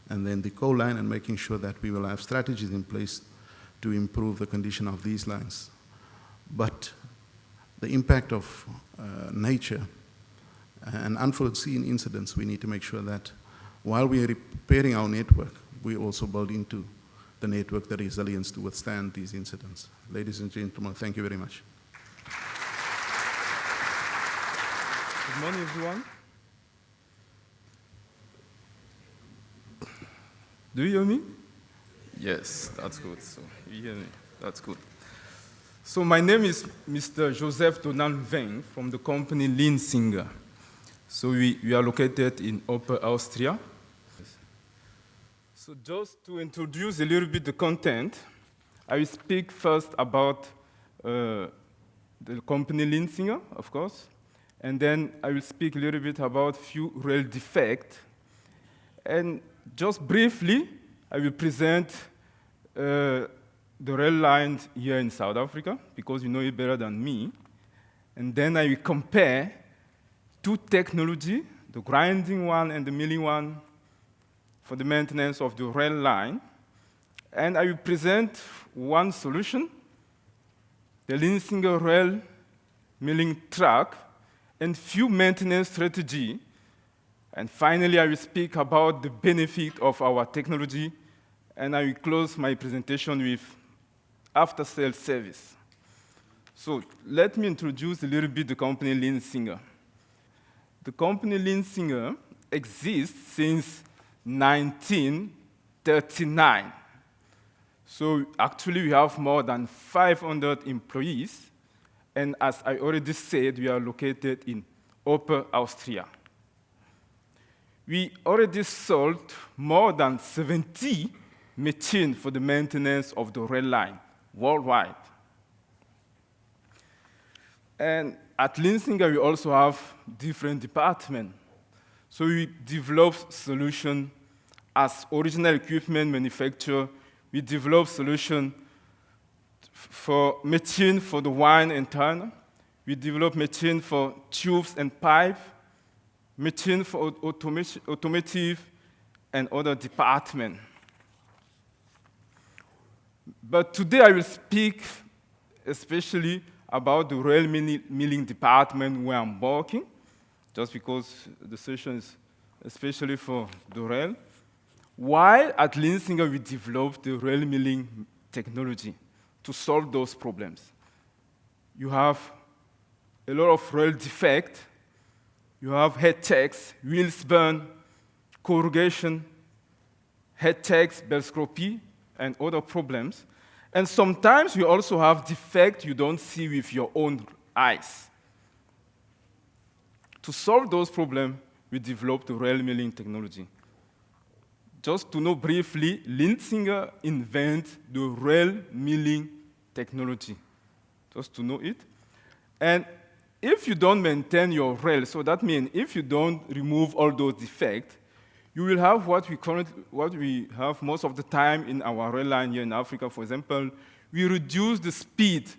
[SPEAKER 4] and then the coal line, and making sure that we will have strategies in place to improve the condition of these lines. But the impact of nature and unforeseen incidents, we need to make sure that while we are repairing our network, we also build into the network the resilience to withstand these incidents. Ladies and gentlemen, thank you very much.
[SPEAKER 1] Good morning, everyone. Do you hear me?
[SPEAKER 5] Yes, that's good. So
[SPEAKER 1] You hear me?
[SPEAKER 5] that's good.
[SPEAKER 1] So my name is Mr. Joseph Donald Veng from the company Linsinger. So we are located in Upper Austria. So just to introduce a little bit the content, I will speak first about the company Linsinger, of course, and then I will speak a little bit about few rail defects. And just briefly, I will present the rail lines here in South Africa, because you know it better than me. And then I will compare two technology, the grinding one and the milling one, for the maintenance of the rail line. And I will present one solution, the Linsinger rail milling track, and few maintenance strategy. And finally, I will speak about the benefit of our technology, and I will close my presentation with after-sales service. So let me introduce a little bit the company Linsinger. The company Linsinger exists since 1939. So actually, we have more than 500 employees, and as I already said, we are located in Upper Austria. We already sold more than 70 machines for the maintenance of the rail line worldwide. And at Linsinger, we also have different departments. So we develop solutions as original equipment manufacturer. We develop solutions for machine for the wine and turner. We develop machine for tubes and pipe, machine for automotive and other departments. But today I will speak especially about the rail milling department where I'm working, just because the session is especially for the rail. While at Linsinger we developed the rail milling technology to solve those problems. You have a lot of rail defect, you have head checks, wheels burn, corrugation, head checks, bell scropy, and other problems. And sometimes you also have defect you don't see with your own eyes. To solve those problems, we developed the rail milling technology. Just to know briefly, Linsinger invented the rail milling technology, just to know it. And if you don't maintain your rail, so that means if you don't remove all those defects, you will have what we have most of the time in our rail line here in Africa. For example, we reduce the speed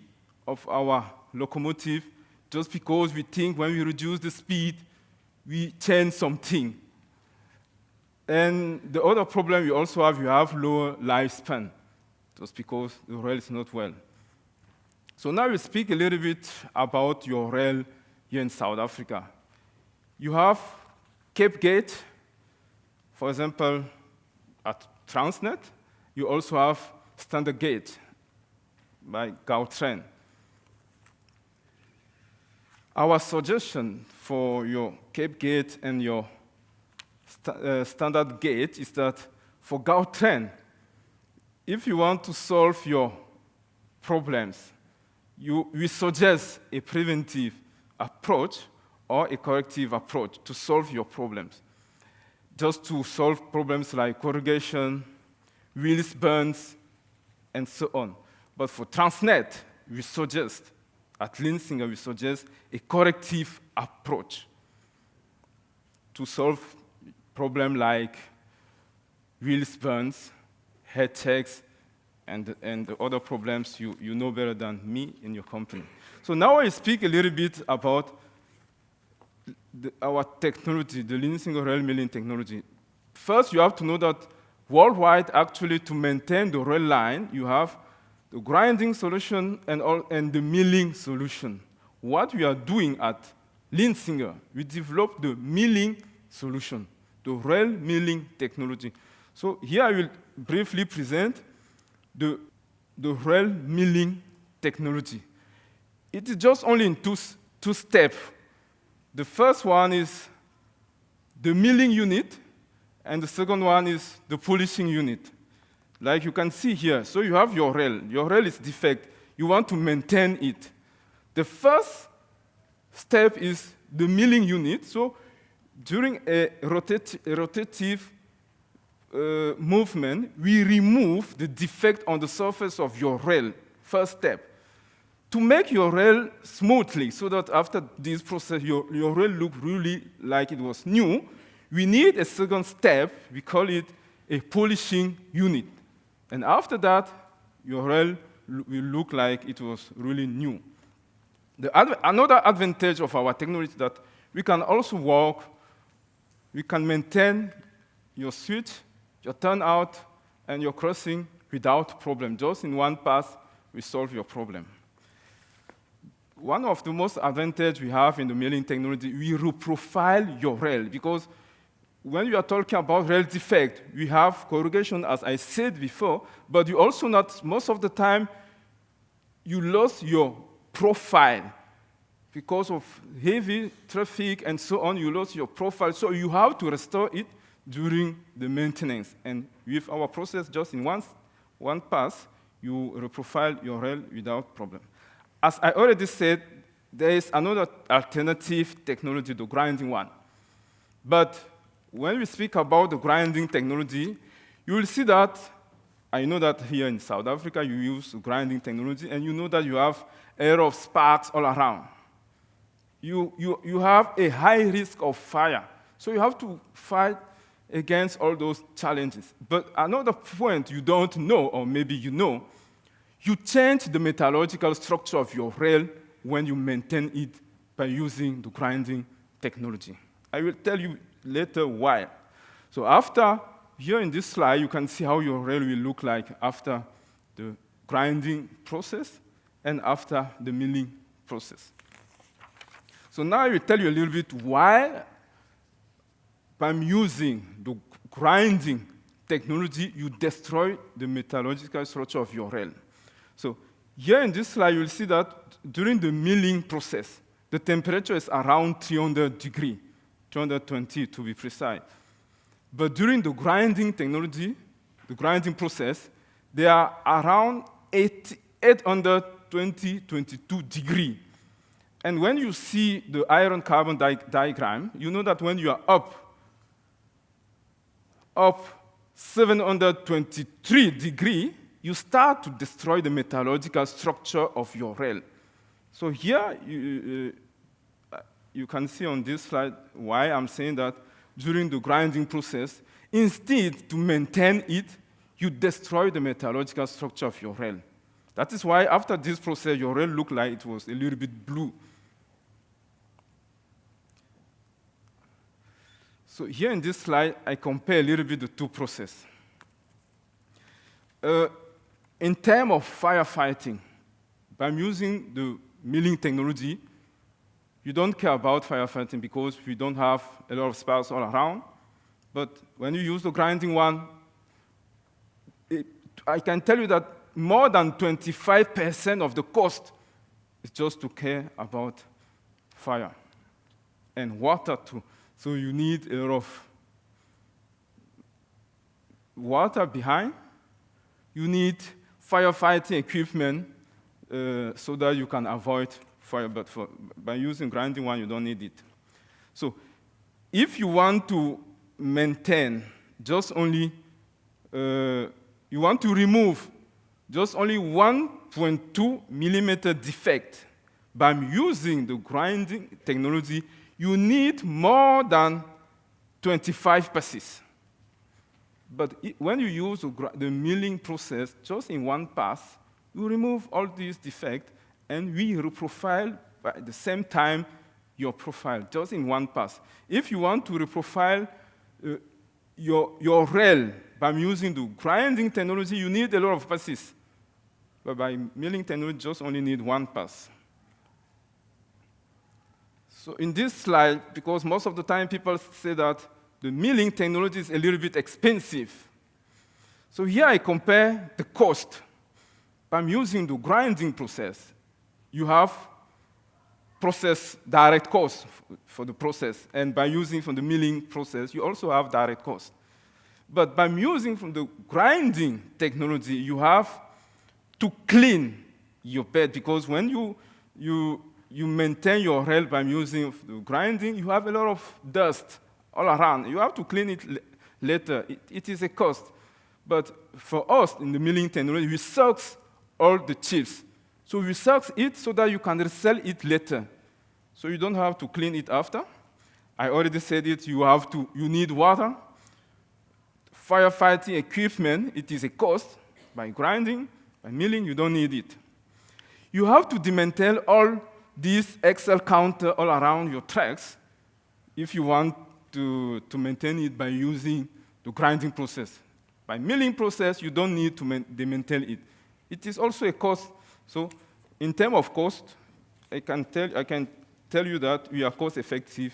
[SPEAKER 1] of our locomotive just because we think when we reduce the speed, we change something. And the other problem you also have, you have lower lifespan, just because the rail is not well. So now we'll speak a little bit about your rail here in South Africa. You have Cape Gate, for example, at Transnet. You also have Standard Gauge by Gautrain. Our suggestion for your Cape Gate and your Standard Gauge is that for Gautrain, if you want to solve your problems, we suggest a preventive approach or a corrective approach to solve your problems. Just to solve problems like corrugation, wheels burns, and so on. But for Transnet, we suggest, at Linsinger, we suggest a corrective approach to solve problems like wheels burns, head checks, and the other problems you know better than me in your company. So now I speak a little bit about our technology, the Linsinger rail milling technology. First, you have to know that worldwide, actually, to maintain the rail line, you have the grinding solution and the milling solution. What we are doing at Linsinger, we developed the milling solution, the rail milling technology. So here I will briefly present the rail milling technology. It is just only in two steps. The first one is the milling unit, and the second one is the polishing unit. Like you can see here, so you have your rail. Your rail is defect. You want to maintain it. The first step is the milling unit. So during a rotative movement, we remove the defect on the surface of your rail, first step. To make your rail smoothly, so that after this process, your rail look really like it was new, we need a second step. We call it a polishing unit.
[SPEAKER 6] And after that, your rail will look like it was really new. Another advantage of our technology is that we can also work, we can maintain your switch, your turnout, and your crossing without problem. Just in one pass, we solve your problem. One of the most advantage we have in the milling technology, we reprofile your rail, because when you are talking about rail defect, we have corrugation, as I said before, but you also not, most of the time, you lost your profile. Because of heavy traffic and so on, you lost your profile, so you have to restore it during the maintenance. And with our process, just in one pass, you reprofile your rail without problem. As I already said, there is another alternative technology, the grinding one. But when we speak about the grinding technology, you will see that, I know that here in South Africa you use grinding technology, and you know that you have air of sparks all around. You have a high risk of fire, so you have to fight against all those challenges. But another point you don't know, or maybe you know, you change the metallurgical structure of your rail when you maintain it by using the grinding technology. I will tell you later why. So after, here in this slide, you can see how your rail will look like after the grinding process and after the milling process. So now I will tell you a little bit why by using the grinding technology, you destroy the metallurgical structure of your rail. So here in this slide, you will see that during the milling process, the temperature is around 300 degrees, 220 to be precise. But during the grinding technology, the grinding process, they are around 820, 22 degrees. And when you see the iron carbon diagram, you know that when you are up 723 degrees, you start to destroy the metallurgical structure of your rail. So here, you can see on this slide why I'm saying that during the grinding process, instead to maintain it, you destroy the metallurgical structure of your rail. That is why after this process, your rail looked like it was a little bit blue. So here in this slide, I compare a little bit the two processes. In terms of firefighting, by using the milling technology, you don't care about firefighting because we don't have a lot of sparks all around. But when you use the grinding one, I can tell you that more than 25% of the cost is just to care about fire and water too. So you need a lot of water behind. You need firefighting equipment so that you can avoid fire. But by using grinding one, you don't need it. So if you want to maintain just only, you want to remove just only 1.2 millimeter defect by using the grinding technology, you need more than 25 passes. But when you use the milling process just in one pass, you remove all these defects, and we reprofile at the same time your profile, just in one pass. If you want to reprofile your rail by using the grinding technology, you need a lot of passes. But by milling technology, you just only need one pass. So in this slide, because most of the time people say that the milling technology is a little bit expensive. So here I compare the cost. By using the grinding process, you have direct cost for the process. And by using from the milling process, you also have direct cost. But by using from the grinding technology, you have to clean your bed, because when you maintain your rail by using the grinding, you have a lot of dust all around. You have to clean it later. It is a cost. But for us, in the milling technology, we suck all the chips. So we suck it so that you can resell it later. So you don't have to clean it after. I already said it, you need water. Firefighting equipment, it is a cost. by grinding, by milling, you don't need it. You have to dismantle all these Excel counter all around your tracks if you want to maintain it by using the grinding process. By milling process, you don't need to dismantle it. It is also a cost. So in terms of cost, I can tell you that we are cost effective.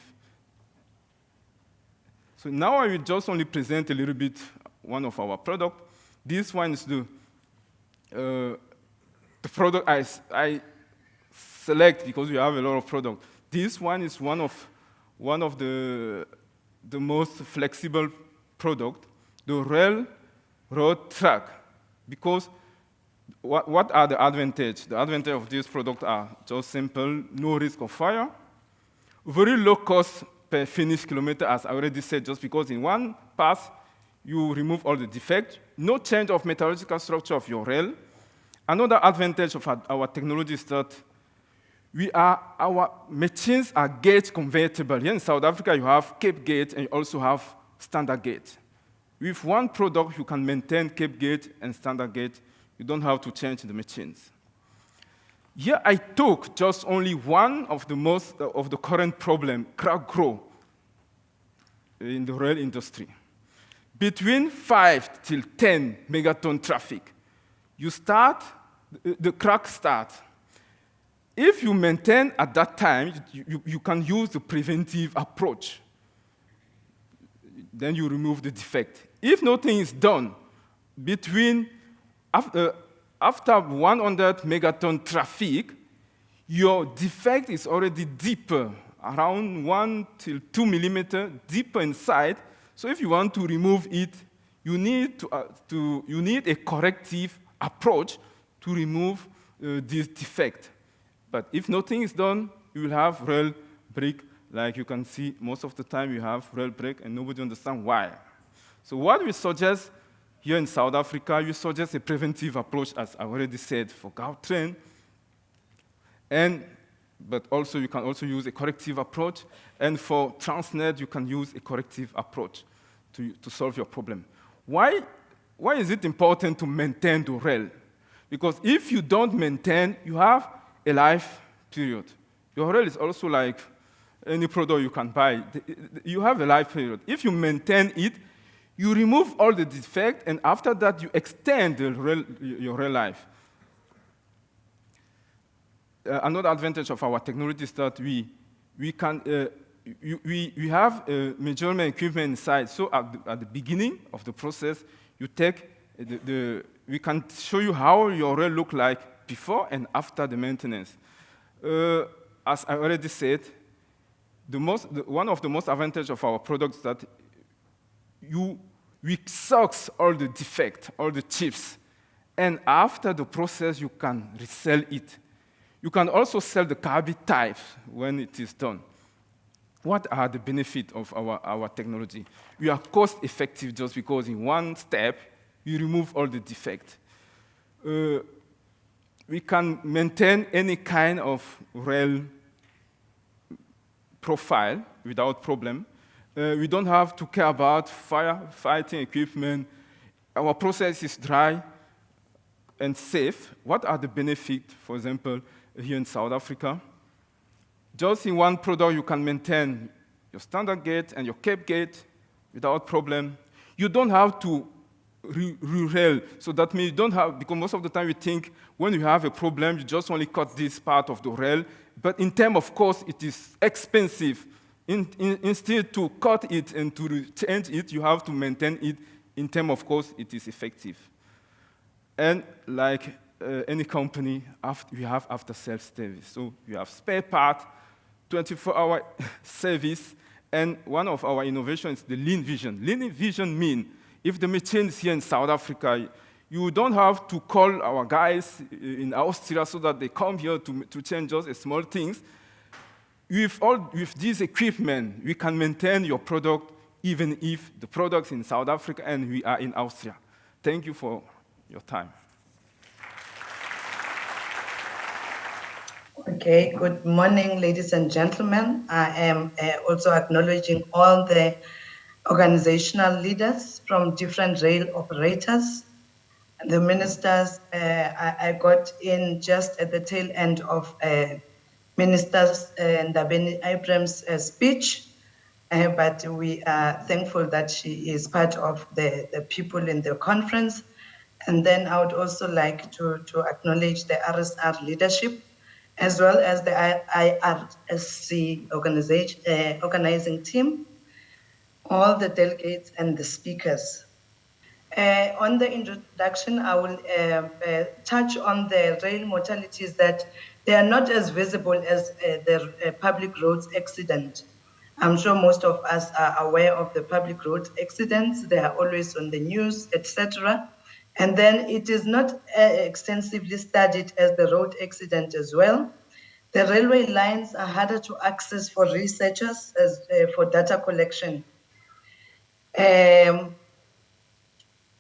[SPEAKER 6] So now I will just only present a little bit one of our products. This one is the product I select because we have a lot of products. This one is one of the most flexible product, the railroad track. Because what are the advantages? The advantage of this product are just simple, no risk of fire, very low cost per finished kilometer, as I already said, just because in one pass you remove all the defects, no change of metallurgical structure of your rail. Another advantage of our technology is that our machines are gauge convertible. Here in South Africa, you have Cape gauge and you also have standard gauge. With one product, you can maintain Cape gauge and standard gauge. You don't have to change the machines. Here I took just only one of the current problem, crack growth in the rail industry. Between 5 till 10 megaton traffic, the crack starts. If you maintain at that time, you can use the preventive approach. Then you remove the defect. If nothing is done, after 100 megaton traffic, your defect is already deeper, around 1 till 2 millimeter deeper inside. So if you want to remove it, you need a corrective approach to remove this defect. But if nothing is done, you will have rail break. Like you can see, most of the time you have rail break, and nobody understands why. So what we suggest here in South Africa, we suggest a preventive approach, as I already said, for Gautrain. But also you can also use a corrective approach. And for Transnet, you can use a corrective approach to solve your problem. Why is it important to maintain the rail? Because if you don't maintain, you have a life period. Your rail is also like any product you can buy. You have a life period. If you maintain it, you remove all the defects, and after that, you extend your rail life. Another advantage of our technology is that we have measurement equipment inside. So at the beginning of the process, you take we can show you how your rail look like before and after the maintenance. As I already said, one of the most advantages of our products is that we sucks all the defect, all the chips, and after the process, you can resell it. You can also sell the carbide type when it is done. What are the benefits of our technology? We are cost effective just because in one step, you remove all the defect. We can maintain any kind of rail profile without problem. We don't have to care about firefighting equipment. Our process is dry and safe. What are the benefits, for example, here in South Africa? Just in one product, you can maintain your standard gauge and your Cape gauge without problem. You don't have to re-rail. So that means you don't have, because most of the time we think when you have a problem, you just only cut this part of the rail. But in terms of cost, it is expensive. Instead to cut it and to change it, you have to maintain it. In terms of cost, it is effective. And like any company, we have after-sales service. So you have spare part, 24-hour service, and one of our innovations is the Lean Vision. Lean Vision means if the machine is here in South Africa, you don't have to call our guys in Austria so that they come here to change just small things. With this equipment, we can maintain your product even if the product's in South Africa and we are in Austria. Thank you for your time.
[SPEAKER 7] Okay, good morning, ladies and gentlemen. I am also acknowledging all the organizational leaders from different rail operators The ministers, I got in just at the tail end of Minister Ndabeni Abrams' speech, but we are thankful that she is part of the people in the conference. And then I would also like to acknowledge the RSR leadership, as well as the IRSC organizing team, all the delegates and the speakers. On the introduction, I will touch on the rail mortalities that they are not as visible as the public roads accident. I'm sure most of us are aware of the public road accidents. They are always on the news, etc. And then it is not extensively studied as the road accident as well. The railway lines are harder to access for researchers as for data collection.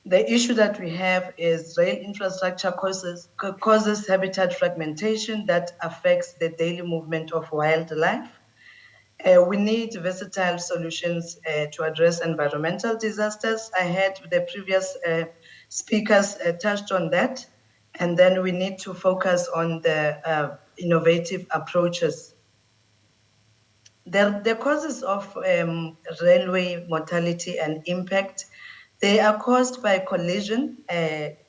[SPEAKER 7] The issue that we have is rail infrastructure causes habitat fragmentation that affects the daily movement of wildlife. We need versatile solutions to address environmental disasters. I heard the previous speakers touched on that. And then we need to focus on the innovative approaches. The causes of railway mortality and impact, they are caused by collision.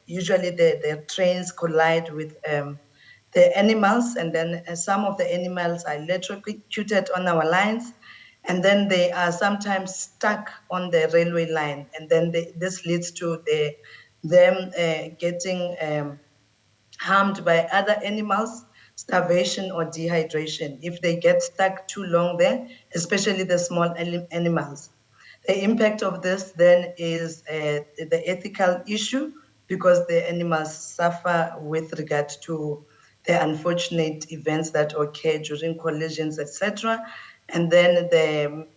[SPEAKER 7] Usually the trains collide with the animals, and then some of the animals are electrocuted on our lines, and then they are sometimes stuck on the railway line, and then this leads to them getting harmed by other animals, starvation or dehydration if they get stuck too long there, especially the small animals. The impact of this then is the ethical issue, because the animals suffer with regard to the unfortunate events that occur during collisions, etc. And then the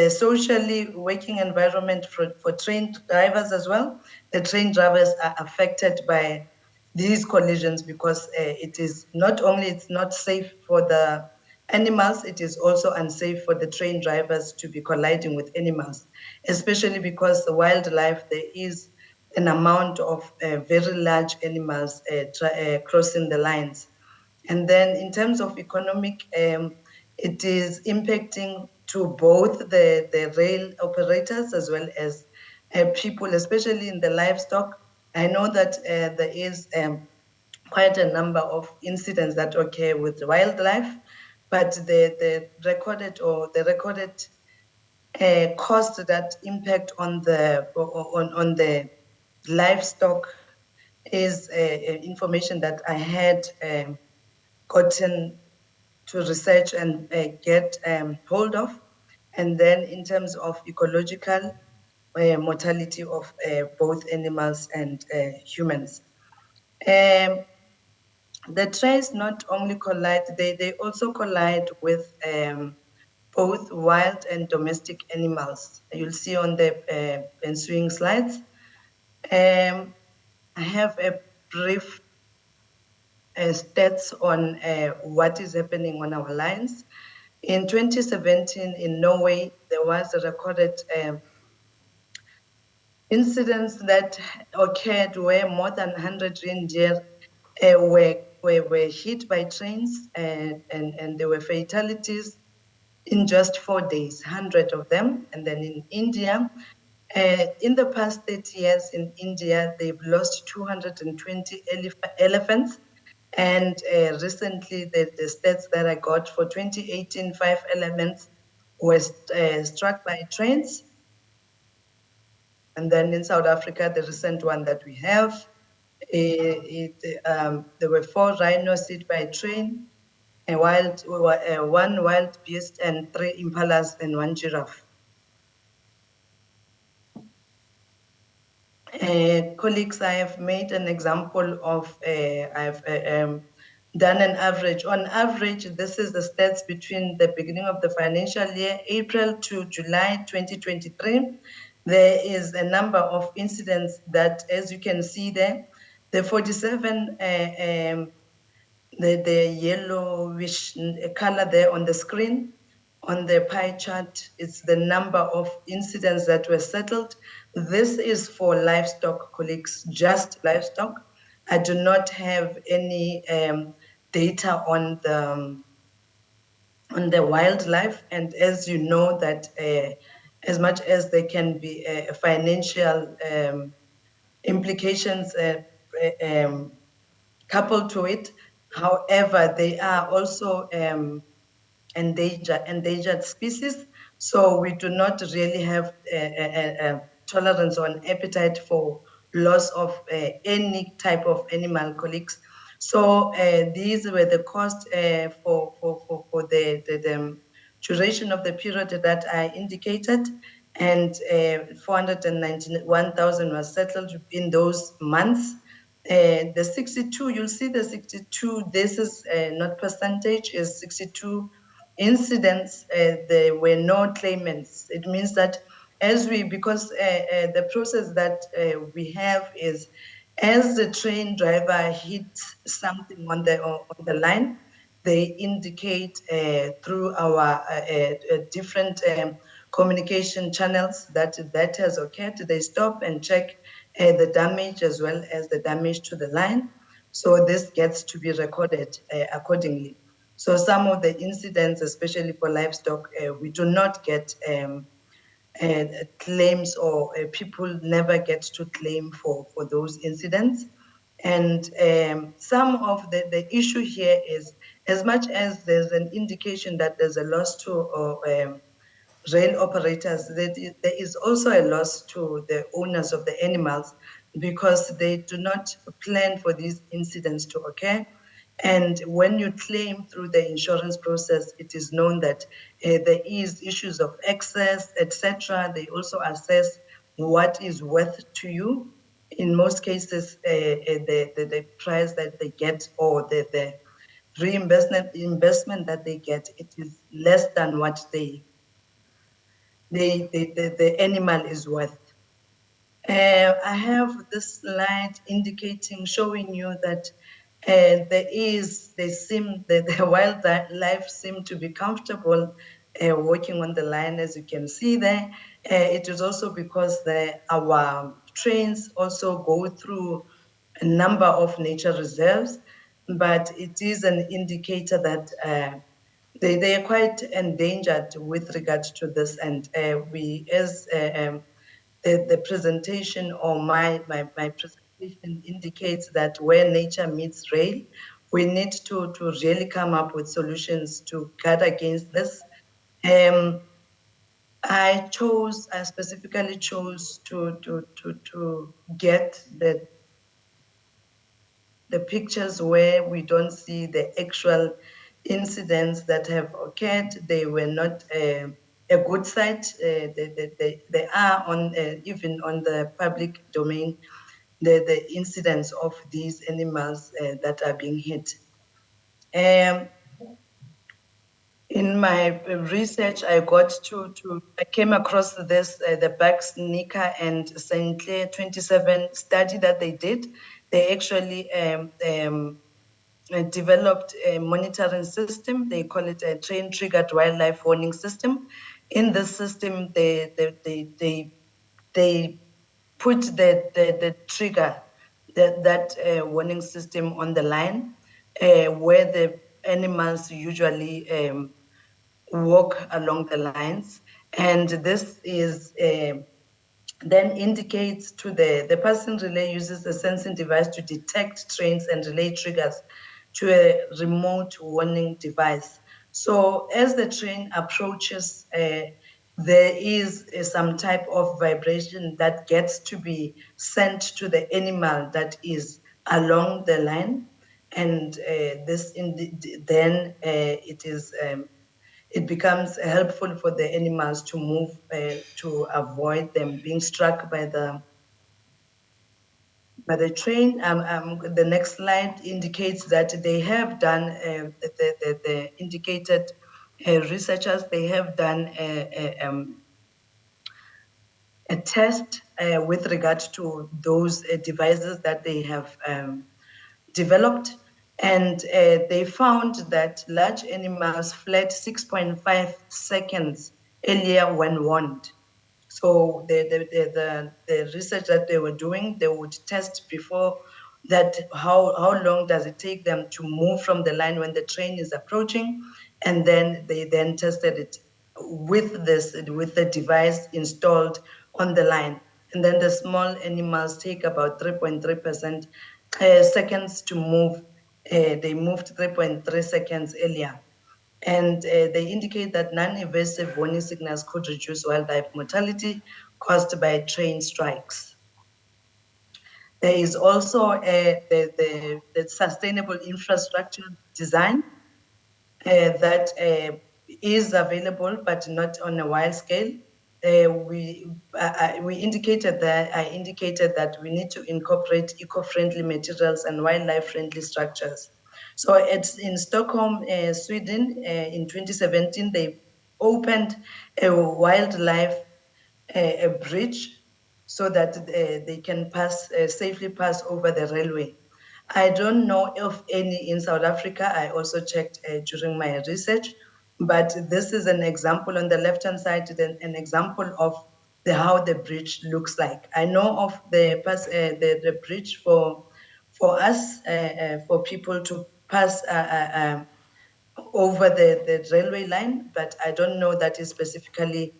[SPEAKER 7] socially working environment for train drivers as well. The train drivers are affected by these collisions because it is not only it's not safe for the animals, it is also unsafe for the train drivers to be colliding with animals, especially because the wildlife, there is an amount of very large animals crossing the lines. And then in terms of economic, it is impacting to both the rail operators as well as people, especially in the livestock. I know that there is quite a number of incidents that occur with wildlife, but the recorded cost that impact on the livestock is information that I had gotten to research and get hold of. And then in terms of ecological mortality of both animals and humans. The trains not only collide, they also collide with both wild and domestic animals. You'll see on the ensuing slides. I have a brief stats on what is happening on our lines. In 2017, in Norway, there was a recorded incidents that occurred where more than 100 reindeer were hit by trains, and there were fatalities in just 4 days, 100 of them. And then in India, in the past 30 years in India, they've lost 220 elephants. And recently, the stats that I got for 2018, 5 elephants were struck by trains. And then in South Africa, the recent one that we have, there were 4 rhinos hit by a train, one wild beast, and 3 impalas and 1 giraffe. Colleagues, I have made an example of, I've done an average. On average, this is the stats between the beginning of the financial year, April to July 2023. There is a number of incidents that, as you can see there, the 47, the yellowish color there on the screen, On the pie chart, it's the number of incidents that were settled. This is for livestock, colleagues, just livestock. I do not have any data on the wildlife, and as you know that as much as there can be financial implications coupled to it, however, they are also endangered species, so we do not really have a tolerance or an appetite for loss of any type of animal, colleagues. So these were the costs for the duration of the period that I indicated, and 491,000 was settled in those months. The 62, you'll see the 62, this is not percentage, is 62 incidents, there were no claimants. It means that because the process that we have is, as the train driver hits something on the line, they indicate through our different communication channels that has occurred. They stop and check the damage as well as the damage to the line. So this gets to be recorded accordingly. So some of the incidents, especially for livestock, we do not get claims, or people never get to claim for those incidents. And some of the issue here is, as much as there's an indication that there's a loss to rail operators, there is also a loss to the owners of the animals, because they do not plan for these incidents to occur. And when you claim through the insurance process, it is known that there is issues of excess, etc. They also assess what is worth to you. In most cases, the price that they get, or the investment that they get, it is less than what the animal is worth. I have this slide showing you that the wildlife seem to be comfortable walking on the line, as you can see there. It is also because our trains also go through a number of nature reserves, but it is an indicator that they are quite endangered with regard to this. And we, as the presentation, or my presentation indicates, that where nature meets rail, we need to really come up with solutions to guard against this. I specifically chose to get the pictures where we don't see the actual incidents that have occurred. They were not a good sight. They are on even on the public domain, the incidents of these animals that are being hit. In my research, I came across this, the Bucks, Nika, and St. Clair 27 study that they did. They actually developed a monitoring system. They call it a train-triggered wildlife warning system. In this system, they put the trigger, that warning system on the line, where the animals usually walk along the lines. And this is then indicates to the person relay uses a sensing device to detect trains and relay triggers to a remote warning device. So as the train approaches, there is some type of vibration that gets to be sent to the animal that is along the line. And then it becomes helpful for the animals to move to avoid them being struck by the train. The next slide indicates that they have done, the indicated researchers, they have done a test with regard to those devices that they have developed. And they found that large animals fled 6.5 seconds earlier when warned. So the research that they were doing, they would test before that how long does it take them to move from the line when the train is approaching, and then they then tested it with the device installed on the line. And then the small animals take about 3.3% seconds to move. They moved 3.3 seconds earlier. And they indicate that non-invasive warning signals could reduce wildlife mortality caused by train strikes. There is also the sustainable infrastructure design that is available, but not on a wide scale. I indicated that we need to incorporate eco-friendly materials and wildlife-friendly structures. So it's in Stockholm, Sweden, in 2017, they opened a wildlife a bridge so that they can safely pass over the railway. I don't know of any in South Africa. I also checked during my research, but this is an example on the left-hand side, then an example of how the bridge looks like. I know of the bridge for us, for people to pass over the railway line, but I don't know that is specifically,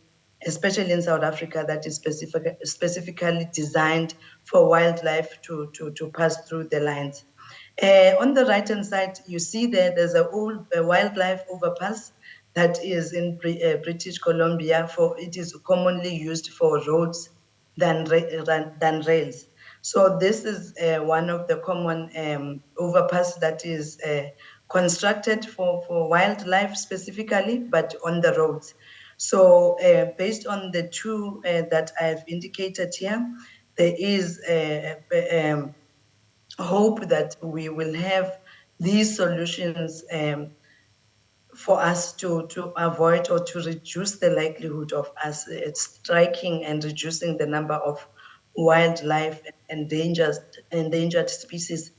[SPEAKER 7] especially in South Africa, that is specifically designed for wildlife to pass through the lines. On the right-hand side, you see there's a wildlife overpass that is in British Columbia. It is commonly used for roads than rails. So this is one of the common overpass that is constructed for wildlife specifically, but on the roads. So based on the two that I've indicated here, there is hope that we will have these solutions for us to avoid or to reduce the likelihood of us striking and reducing the number of wildlife endangered species.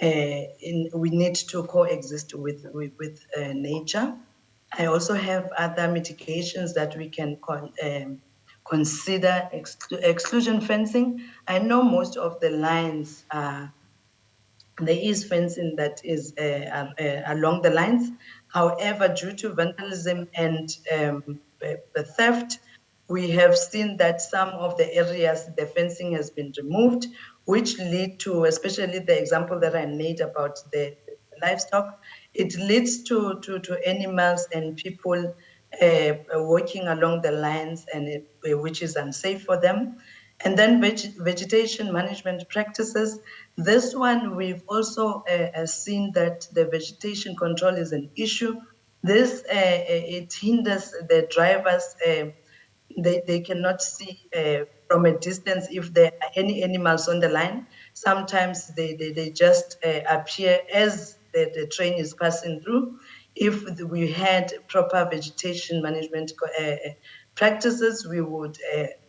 [SPEAKER 7] We need to coexist with nature. I also have other mitigations that we can consider. Exclusion fencing. I know most of the lines are there is fencing that is along the lines. However, due to vandalism and the theft, we have seen that some of the areas the fencing has been removed, which lead to, especially the example that I made about the livestock, it leads to animals and people walking along the lines, and which is unsafe for them. And then vegetation management practices. This one, we've also seen that the vegetation control is an issue. This, it hinders the drivers. They cannot see from a distance if there are any animals on the line. Sometimes they just appear as the train is passing through. If we had proper vegetation management practices, we would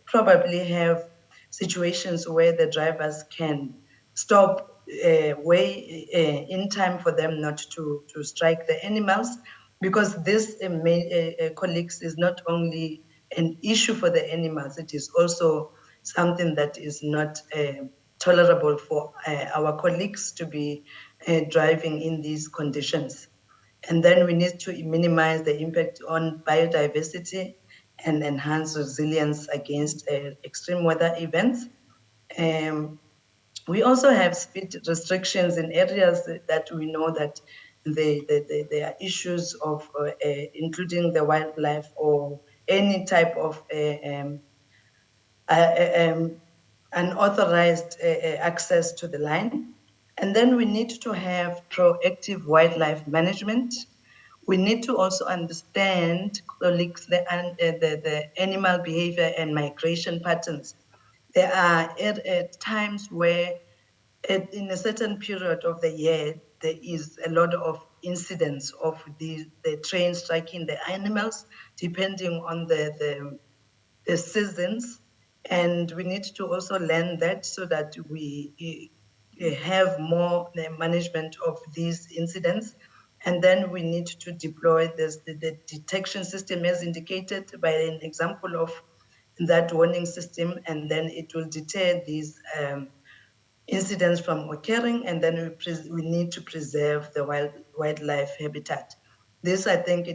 [SPEAKER 7] probably have situations where the drivers can stop way in time for them not to strike the animals, because this colleagues is not only an issue for the animals, it is also something that is not tolerable for our colleagues to be driving in these conditions. And then we need to minimize the impact on biodiversity and enhance resilience against extreme weather events. We also have speed restrictions in areas that we know that there are issues of including the wildlife or any type of unauthorized access to the line. And then we need to have proactive wildlife management. We need to also understand, colleagues, the animal behavior and migration patterns. There are times where in a certain period of the year, there is a lot of incidents of the train striking the animals, depending on the seasons. And we need to also learn that so that we have more management of these incidents. And then we need to deploy the detection system as indicated by an example of that warning system, and then it will deter these incidents from occurring, and then we need to preserve the wildlife habitat. This, I think,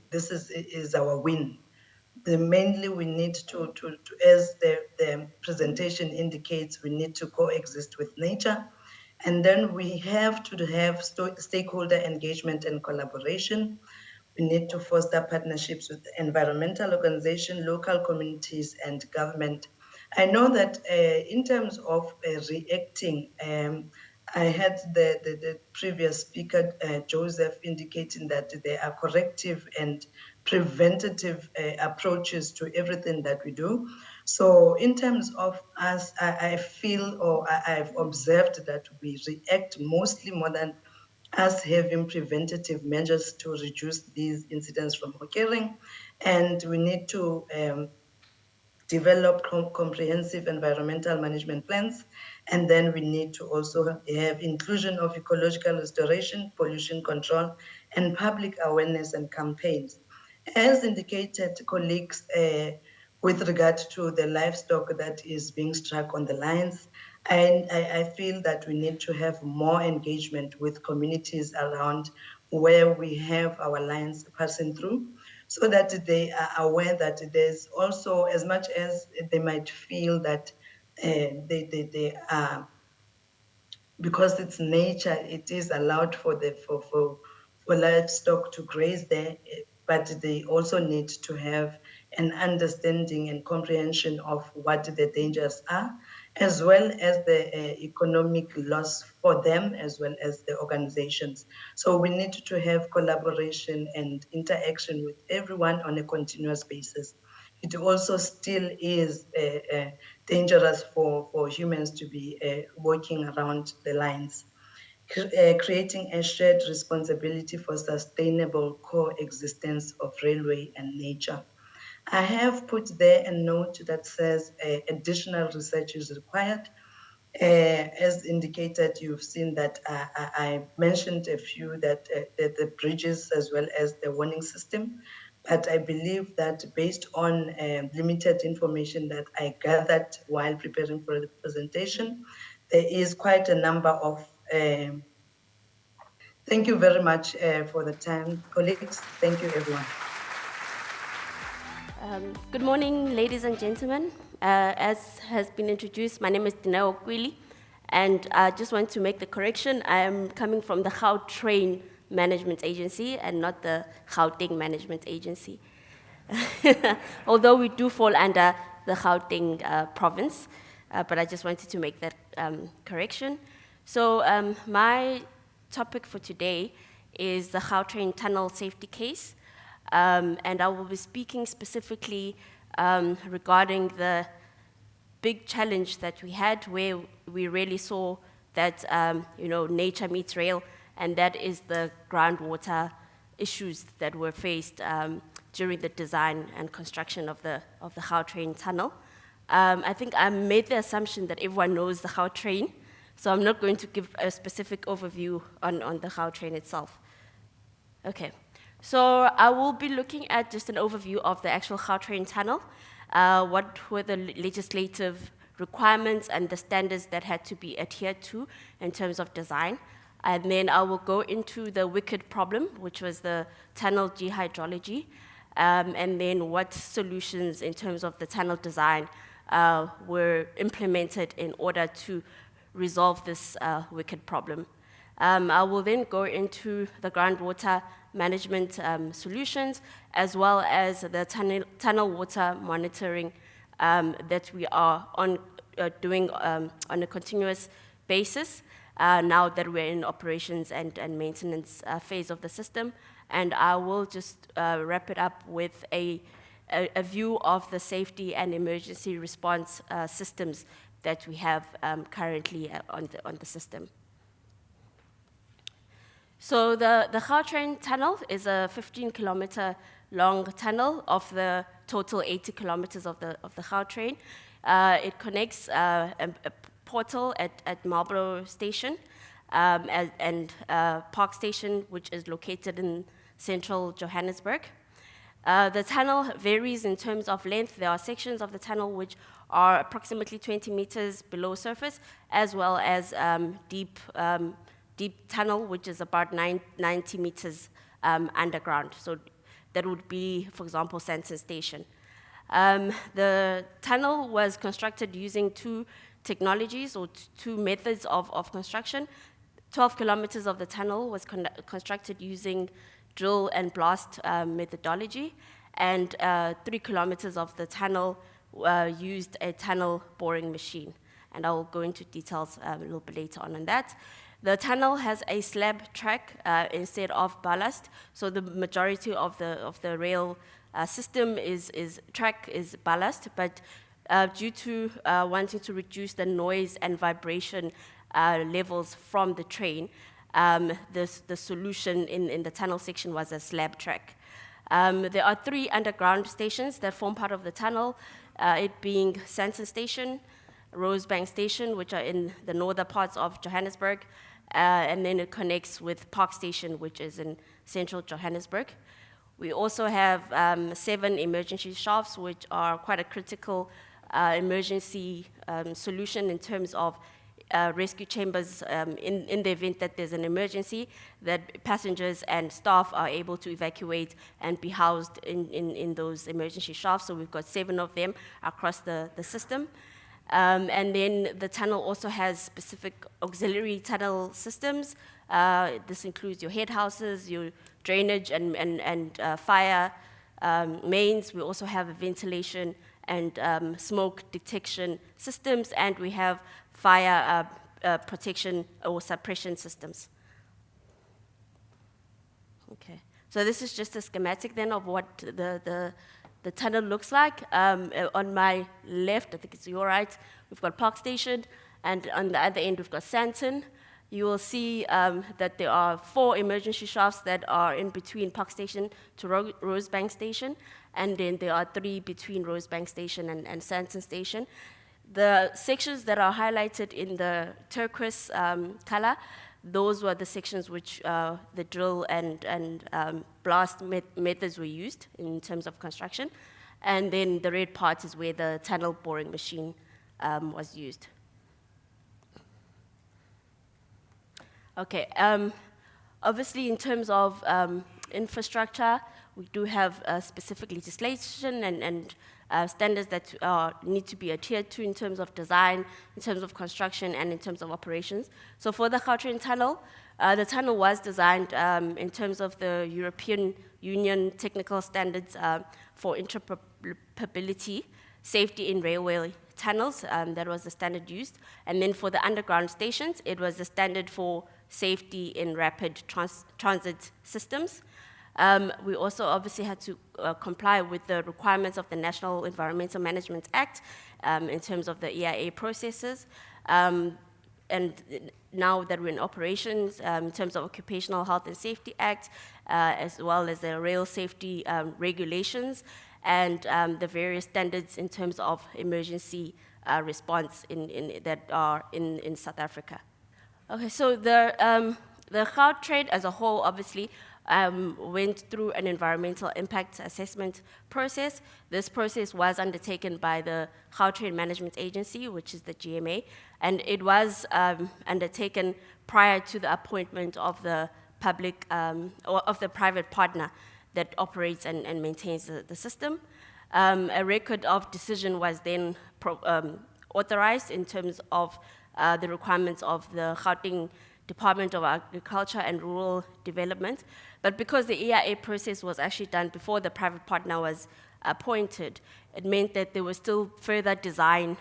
[SPEAKER 7] this is our win. Mainly we need to as the presentation indicates, we need to coexist with nature. And then we have to have stakeholder engagement and collaboration. We need to foster partnerships with environmental organizations, local communities, and government. I know that in terms of reacting, I had the previous speaker, Joseph, indicating that there are corrective and preventative approaches to everything that we do. So in terms of us, I feel, or I've observed that we react mostly more than us having preventative measures to reduce these incidents from occurring. And we need to develop comprehensive environmental management plans. And then we need to also have inclusion of ecological restoration, pollution control, and public awareness and campaigns. As indicated, colleagues, with regard to the livestock that is being struck on the lines, I feel that we need to have more engagement with communities around where we have our lines passing through, so that they are aware that there's also, as much as they might feel that they are, because it's nature, it is allowed for livestock to graze there, but they also need to have an understanding and comprehension of what the dangers are, as well as the economic loss for them, as well as the organizations. So we need to have collaboration and interaction with everyone on a continuous basis. It also still is dangerous for humans to be walking around the lines. Creating a shared responsibility for sustainable coexistence of railway and nature. I have put there a note that says additional research is required. As indicated, you've seen that I mentioned a few, that the bridges as well as the warning system. But I believe that based on limited information that I gathered while preparing for the presentation, there is quite a number of. Thank you very much for the time, colleagues. Thank you, everyone.
[SPEAKER 8] Good morning, ladies and gentlemen. As has been introduced, my name is Dineo Kwili, and I just want to make the correction. I am coming from the Gautrain Management Agency and not the Gauteng Management Agency. Although we do fall under the Gauteng province, but I just wanted to make that correction. So my topic for today is the Gautrain Tunnel Safety Case. And I will be speaking specifically regarding the big challenge that we had, where we really saw that nature meets rail, and that is the groundwater issues that were faced during the design and construction of the Gautrain tunnel. I think I made the assumption that everyone knows the Gautrain, so I'm not going to give a specific overview on the Gautrain itself. Okay. So I will be looking at just an overview of the actual Gautrain tunnel, what were the legislative requirements and the standards that had to be adhered to in terms of design. And then I will go into the wicked problem, which was the tunnel gehydrology, and then what solutions in terms of the tunnel design were implemented in order to resolve this wicked problem. I will then go into the groundwater management solutions, as well as the tunnel water monitoring that we are doing on a continuous basis now that we're in operations and maintenance phase of the system. And I will just wrap it up with a view of the safety and emergency response systems that we have currently on the system. So the Gautrain tunnel is a 15-kilometer long tunnel of the total 80 kilometers of the Gautrain. It connects portal at Marlborough Station, and Park Station, which is located in central Johannesburg. The tunnel varies in terms of length. There are sections of the tunnel which are approximately 20 meters below surface, as well as deep tunnel, which is about 90 meters underground. So that would be, for example, Sandton Station. The tunnel was constructed using two technologies or two methods of construction. 12 kilometers of the tunnel was constructed using drill and blast methodology, and 3 kilometers of the tunnel used a tunnel boring machine. And I will go into details a little bit later on that. The tunnel has a slab track instead of ballast, so the majority of the rail system is ballast, but due to wanting to reduce the noise and vibration levels from the train, the solution in the tunnel section was a slab track. There are 3 underground stations that form part of the tunnel, it being Sandton Station, Rosebank Station, which are in the northern parts of Johannesburg, and then it connects with Park Station, which is in central Johannesburg. We also have 7 emergency shafts, which are quite a critical emergency solution in terms of rescue chambers in the event that there's an emergency, that passengers and staff are able to evacuate and be housed in those emergency shafts. So we've got 7 of them across the system. And then the tunnel also has specific auxiliary tunnel systems. This includes your head houses, your drainage and fire mains. We also have a ventilation and smoke detection systems, and we have fire protection or suppression systems. Okay, so this is just a schematic then of what the tunnel looks like. On my left, I think it's your right, we've got Park Station, and on the other end, we've got Sandton. You will see that there are 4 emergency shafts that are in between Park Station to Rosebank Station, and then there are 3 between Rosebank Station and Sandton Station. The sections that are highlighted in the turquoise color, those were the sections which the drill and blast methods were used in terms of construction. And then the red part is where the tunnel boring machine was used. Okay, obviously in terms of infrastructure, we do have specific legislation and standards that need to be adhered to in terms of design, in terms of construction, and in terms of operations. So for the Gautrain Tunnel, the tunnel was designed in terms of the European Union technical standards for interoperability, safety in railway tunnels. That was the standard used. And then for the underground stations, it was the standard for safety in rapid transit systems. We also obviously had to comply with the requirements of the National Environmental Management Act in terms of the EIA processes. And now that we're in operations, in terms of Occupational Health and Safety Act, as well as the rail safety regulations, and the various standards in terms of emergency response that are in South Africa. Okay, so the Gautrain as a whole, obviously, went through an environmental impact assessment process. This process was undertaken by the Gautrain Management Agency, which is the GMA, and it was undertaken prior to the appointment of the public or of the private partner that operates and maintains the system. A record of decision was then authorized in terms of the requirements of the Gauteng Department of Agriculture and Rural Development. But because the EIA process was actually done before the private partner was appointed, it meant that there were still further design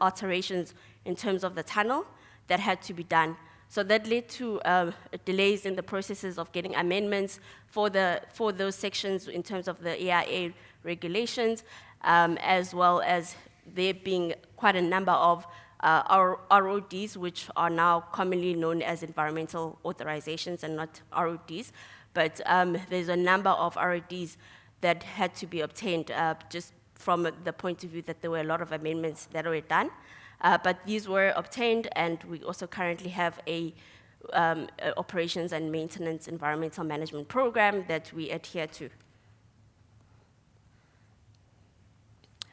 [SPEAKER 8] alterations in terms of the tunnel that had to be done. So that led to delays in the processes of getting amendments for those sections in terms of the EIA regulations, as well as there being quite a number of RODs, which are now commonly known as environmental authorizations and not RODs. But there's a number of RODs that had to be obtained just from the point of view that there were a lot of amendments that were done. But these were obtained, and we also currently have a operations and maintenance environmental management program that we adhere to.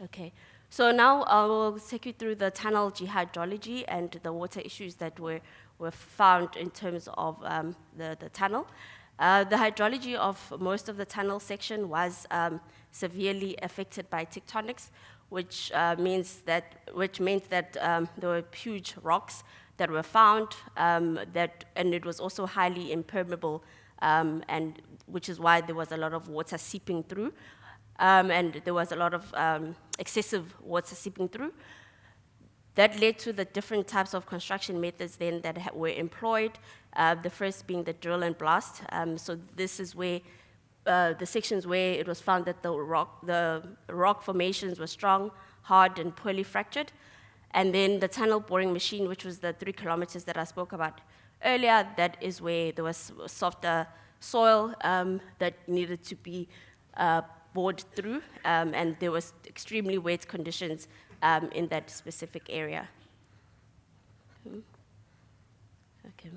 [SPEAKER 8] Okay, so now I will take you through the tunnel gehydrology and the water issues that were found in terms of the tunnel. The hydrology of most of the tunnel section was severely affected by tectonics, which meant that there were huge rocks that were found, and it was also highly impermeable, and which is why there was a lot of water seeping through. And there was a lot of excessive water seeping through. That led to the different types of construction methods then that were employed, the first being the drill and blast. So this is where the sections where it was found that the rock formations were strong, hard, and poorly fractured. And then the tunnel boring machine, which was the 3 kilometers that I spoke about earlier, that is where there was softer soil that needed to be bored through, and there was extremely wet conditions in that specific area. Okay.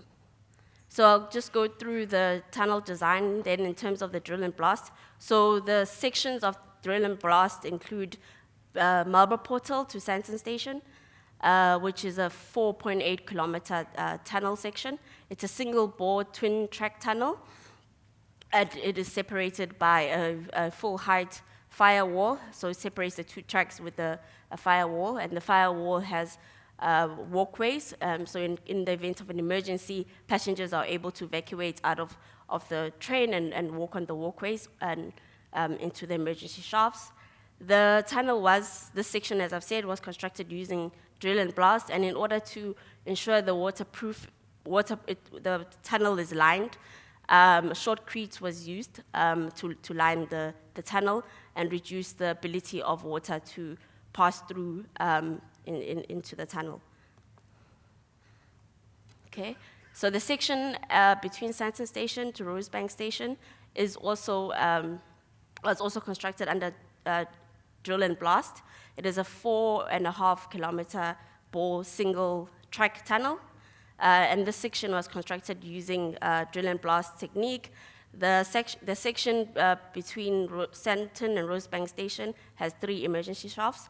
[SPEAKER 8] So I'll just go through the tunnel design then in terms of the drill and blast. So the sections of drill and blast include Marlborough Portal to Sandton Station, which is a 4.8 kilometer tunnel section. It's a single bore twin track tunnel. And it is separated by a full height firewall, so it separates the 2 tracks with a firewall, and the firewall has walkways, so in the event of an emergency, passengers are able to evacuate out of the train and walk on the walkways and into the emergency shafts. The tunnel this section, as I've said, was constructed using drill and blast, and in order to ensure the the tunnel is lined, shotcrete was used to line the tunnel and reduce the ability of water to pass through into the tunnel. Okay, so the section between Sandton Station to Rosebank Station was also constructed under drill and blast. It is a 4.5 kilometer bore single track tunnel. And this section was constructed using drill and blast technique. The section between Sandton and Rosebank Station has 3 emergency shafts,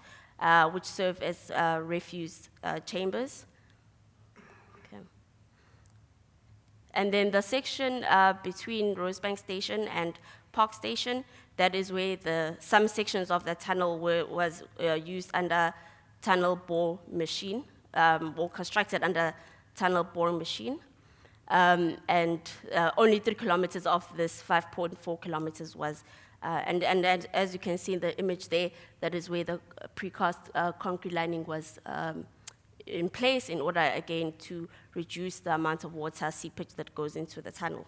[SPEAKER 8] which serve as refuse chambers. Okay. And then the section between Rosebank Station and Park Station, that is where some sections of the tunnel was used under tunnel bore machine, or constructed under tunnel boring machine, and only 3 kilometers of this 5.4 kilometers was, and as you can see in the image there, that is where the precast concrete lining was in place in order, again, to reduce the amount of water seepage that goes into the tunnel.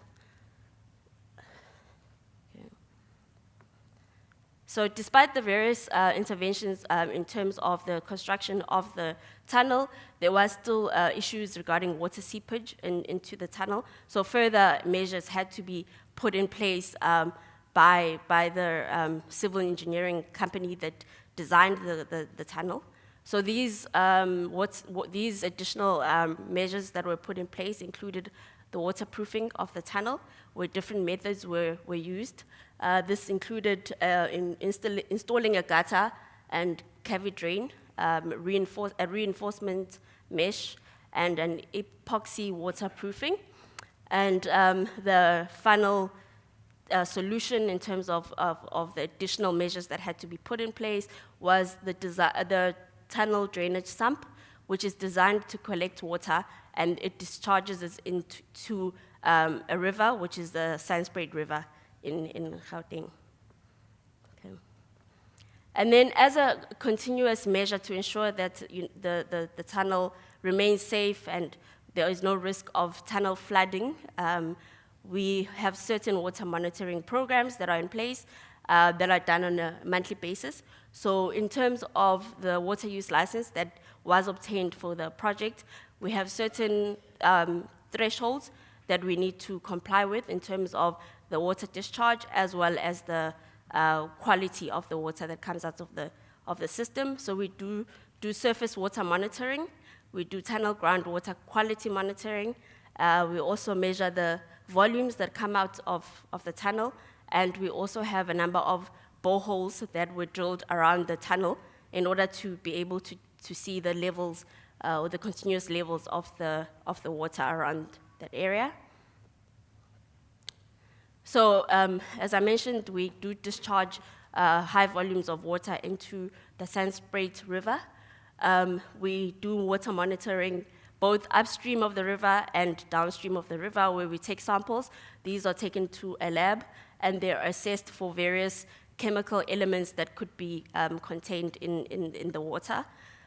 [SPEAKER 8] So despite the various interventions in terms of the construction of the tunnel, there was still issues regarding water seepage into the tunnel. So further measures had to be put in place by the civil engineering company that designed the tunnel. So these additional measures that were put in place included the waterproofing of the tunnel, where different methods were used. This included installing a gutter and cavity drain, a reinforcement mesh, and an epoxy waterproofing. And the final solution in terms of the additional measures that had to be put in place was the tunnel drainage sump, which is designed to collect water, and it discharges it into a river, which is the Sandspruit River in Gauteng. Okay. And then as a continuous measure to ensure that the tunnel remains safe and there is no risk of tunnel flooding, we have certain water monitoring programs that are in place that are done on a monthly basis. So in terms of the water use license that was obtained for the project, we have certain thresholds that we need to comply with in terms of the water discharge as well as the quality of the water that comes out of the system. So we do do surface water monitoring. We do tunnel groundwater quality monitoring. We also measure the volumes that come out of the tunnel, and we also have a number of boreholes that were drilled around the tunnel in order to be able to see the levels or the continuous levels of the water around that area. So, as I mentioned, we do discharge high volumes of water into the Sandspruit River. We do water monitoring both upstream of the river and downstream of the river, where we take samples. These are taken to a lab, and they're assessed for various chemical elements that could be contained in the water.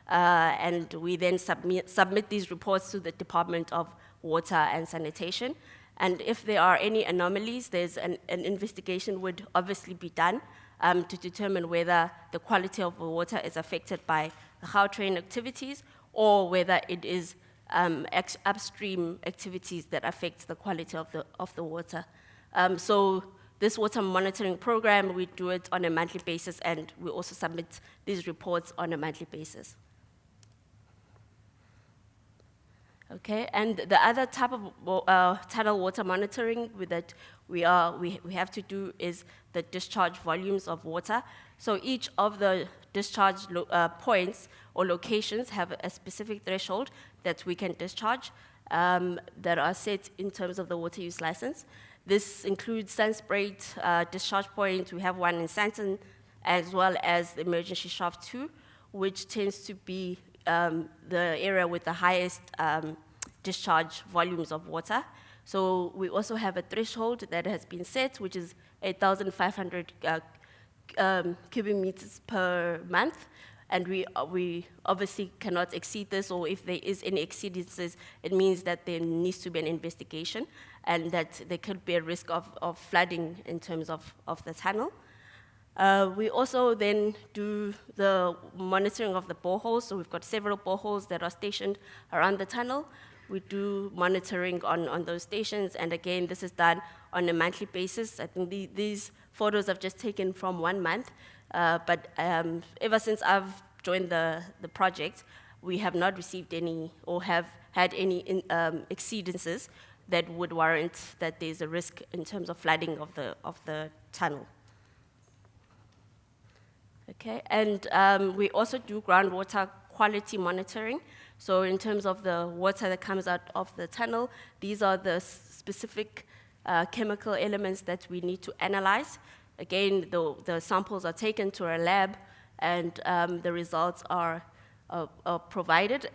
[SPEAKER 8] And we then submit these reports to the Department of Water and Sanitation. And if there are any anomalies, there's an investigation would obviously be done to determine whether the quality of the water is affected by the Gautrain activities or whether it is upstream activities that affect the quality of the water. So this water monitoring program, we do it on a monthly basis, and we also submit these reports on a monthly basis. Okay, and the other type of tidal water monitoring that we have to do is the discharge volumes of water. So each of the discharge points or locations have a specific threshold that we can discharge that are set in terms of the water use license. This includes Sandspruit discharge point. We have one in Sandton, as well as the emergency shaft 2, which tends to be the area with the highest discharge volumes of water. So we also have a threshold that has been set, which is 8,500 cubic meters per month. And we obviously cannot exceed this, or if there is any exceedances, it means that there needs to be an investigation and that there could be a risk of flooding in terms of the tunnel. We also then do the monitoring of the boreholes. So we've got several boreholes that are stationed around the tunnel. We do monitoring on those stations, and again, this is done on a monthly basis. I think these photos I've just taken from 1 month, but ever since I've joined the project, we have not received any or have had any exceedances that would warrant that there's a risk in terms of flooding of the tunnel. Okay, and we also do groundwater quality monitoring. So in terms of the water that comes out of the tunnel, these are the specific chemical elements that we need to analyze. Again, the samples are taken to a lab, and the results are provided.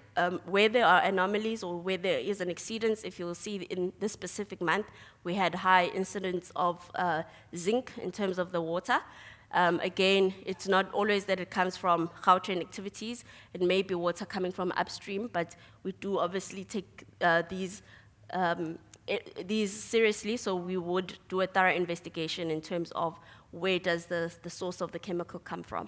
[SPEAKER 8] Where there are anomalies or where there is an exceedance, if you'll see in this specific month, we had high incidence of zinc in terms of the water. Again, it's not always that it comes from Gautrain activities. It may be water coming from upstream, but we do obviously take these seriously, so we would do a thorough investigation in terms of where does the source of the chemical come from.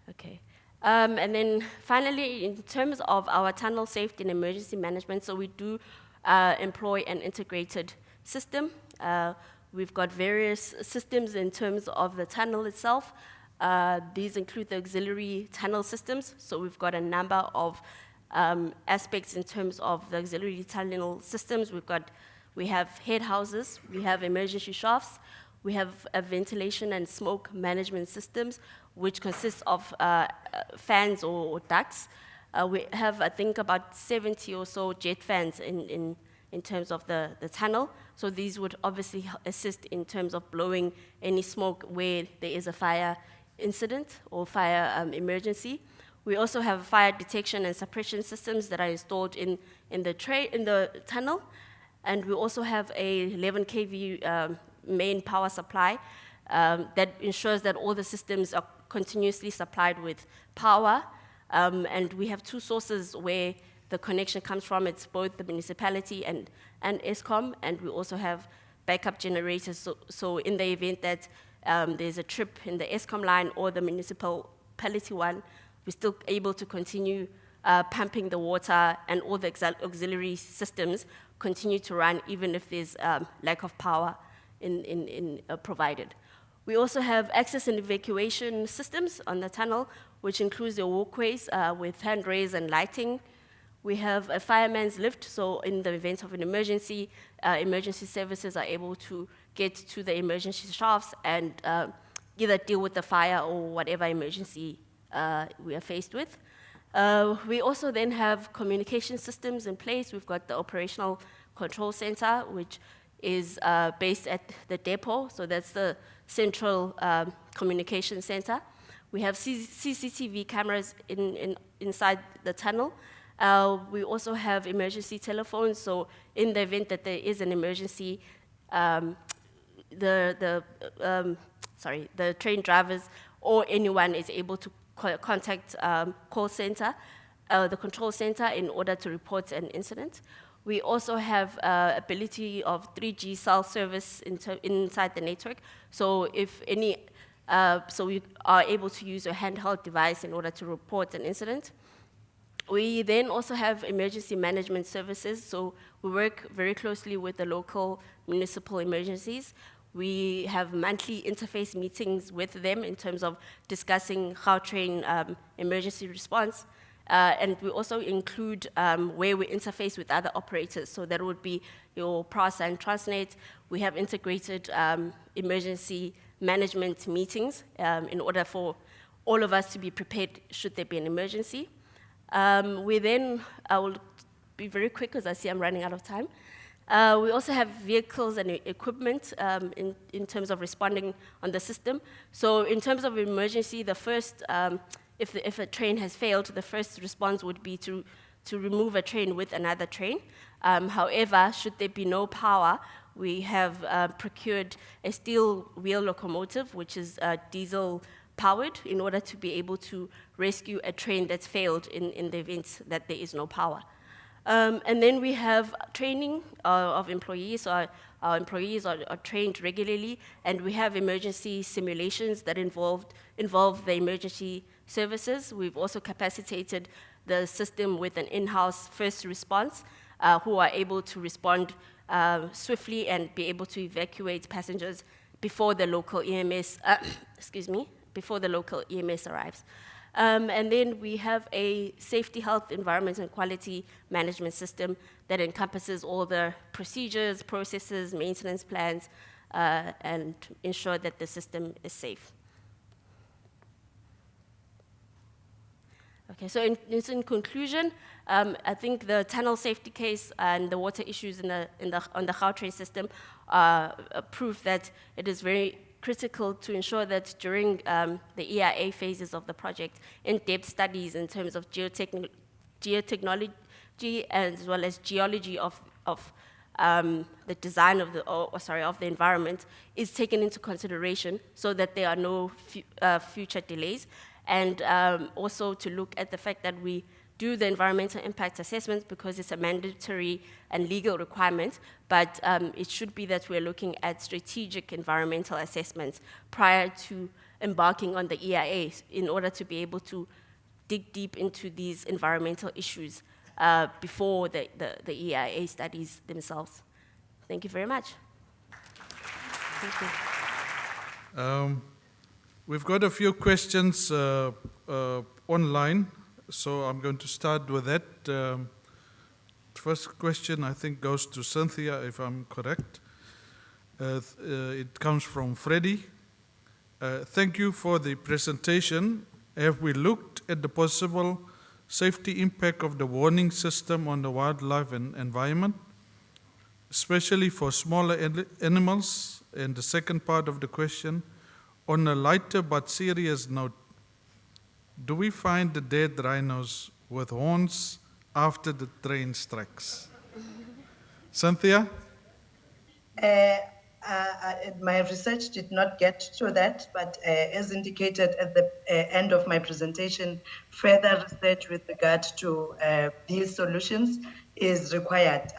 [SPEAKER 8] Okay. And then finally, in terms of our tunnel safety and emergency management, so we do employ an integrated system. We've got various systems in terms of the tunnel itself. These include the auxiliary tunnel systems. So we've got a number of aspects in terms of the auxiliary tunnel systems. We have head houses, we have emergency shafts, we have a ventilation and smoke management systems, which consists of fans or ducts. We have, I think, about 70 or so jet fans in terms of the tunnel. So these would obviously assist in terms of blowing any smoke where there is a fire incident or fire emergency. We also have fire detection and suppression systems that are installed in the tunnel. And we also have a 11 kV main power supply that ensures that all the systems are continuously supplied with power. And we have two sources where the connection comes from. It's both the municipality and Eskom, and we also have backup generators. So in the event that there's a trip in the Eskom line or the municipality one, we're still able to continue pumping the water, and all the auxiliary systems continue to run even if there's lack of power provided. We also have access and evacuation systems on the tunnel, which includes the walkways with handrails and lighting. We have a fireman's lift, so in the event of an emergency, emergency services are able to get to the emergency shafts and either deal with the fire or whatever emergency we are faced with. We also then have communication systems in place. We've got the operational control center, which is based at the depot, so that's the central communication center. We have CCTV cameras inside the tunnel. We also have emergency telephones, so in the event that there is an emergency, the train drivers or anyone is able to contact call center, the control center, in order to report an incident. We also have ability of 3G cell service inside the network. So if any, so we are able to use a handheld device in order to report an incident. We then also have emergency management services. So we work very closely with the local municipal emergencies. We have monthly interface meetings with them in terms of discussing Gautrain emergency response. And we also include where we interface with other operators. So that would be your PRASA and Transnet. We have integrated emergency management meetings in order for all of us to be prepared should there be an emergency. We then, I will be very quick because I see I'm running out of time. We also have vehicles and equipment in terms of responding on the system. So in terms of emergency, the first, if a train has failed, the first response would be to remove a train with another train. However, should there be no power, we have procured a steel wheel locomotive, which is diesel powered, in order to be able to rescue a train that's failed in the event that there is no power. And then we have training of employees. So our employees are trained regularly, and we have emergency simulations that involve the emergency services. We've also capacitated the system with an in-house first response who are able to respond swiftly and be able to evacuate passengers before the local EMS, before the local EMS arrives. And then we have a safety, health, environment, and quality management system that encompasses all the procedures, processes, maintenance plans, and ensure that the system is safe. Okay, so in conclusion, I think the tunnel safety case and the water issues on the Gautrain system prove that it is very critical to ensure that during the EIA phases of the project, in-depth studies in terms of geotechnology as well as geology of the design of the environment is taken into consideration so that there are no future delays, and also to look at the fact that we do the environmental impact assessments because it's a mandatory and legal requirement, but it should be that we're looking at strategic environmental assessments prior to embarking on the EIA in order to be able to dig deep into these environmental issues before the EIA studies themselves. Thank you very much. Thank you.
[SPEAKER 9] We've got a few questions online. So I'm going to start with that. First question, I think, goes to Cynthia, if I'm correct. It comes from Freddie. Thank you for the presentation. Have we looked at the possible safety impact of the warning system on the wildlife and environment, especially for smaller animals? And the second part of the question, on a lighter but serious note, do we find the dead rhinos with horns after the train strikes? Cynthia?
[SPEAKER 7] My research did not get to that, but as indicated at the end of my presentation, further research with regard to these solutions is required.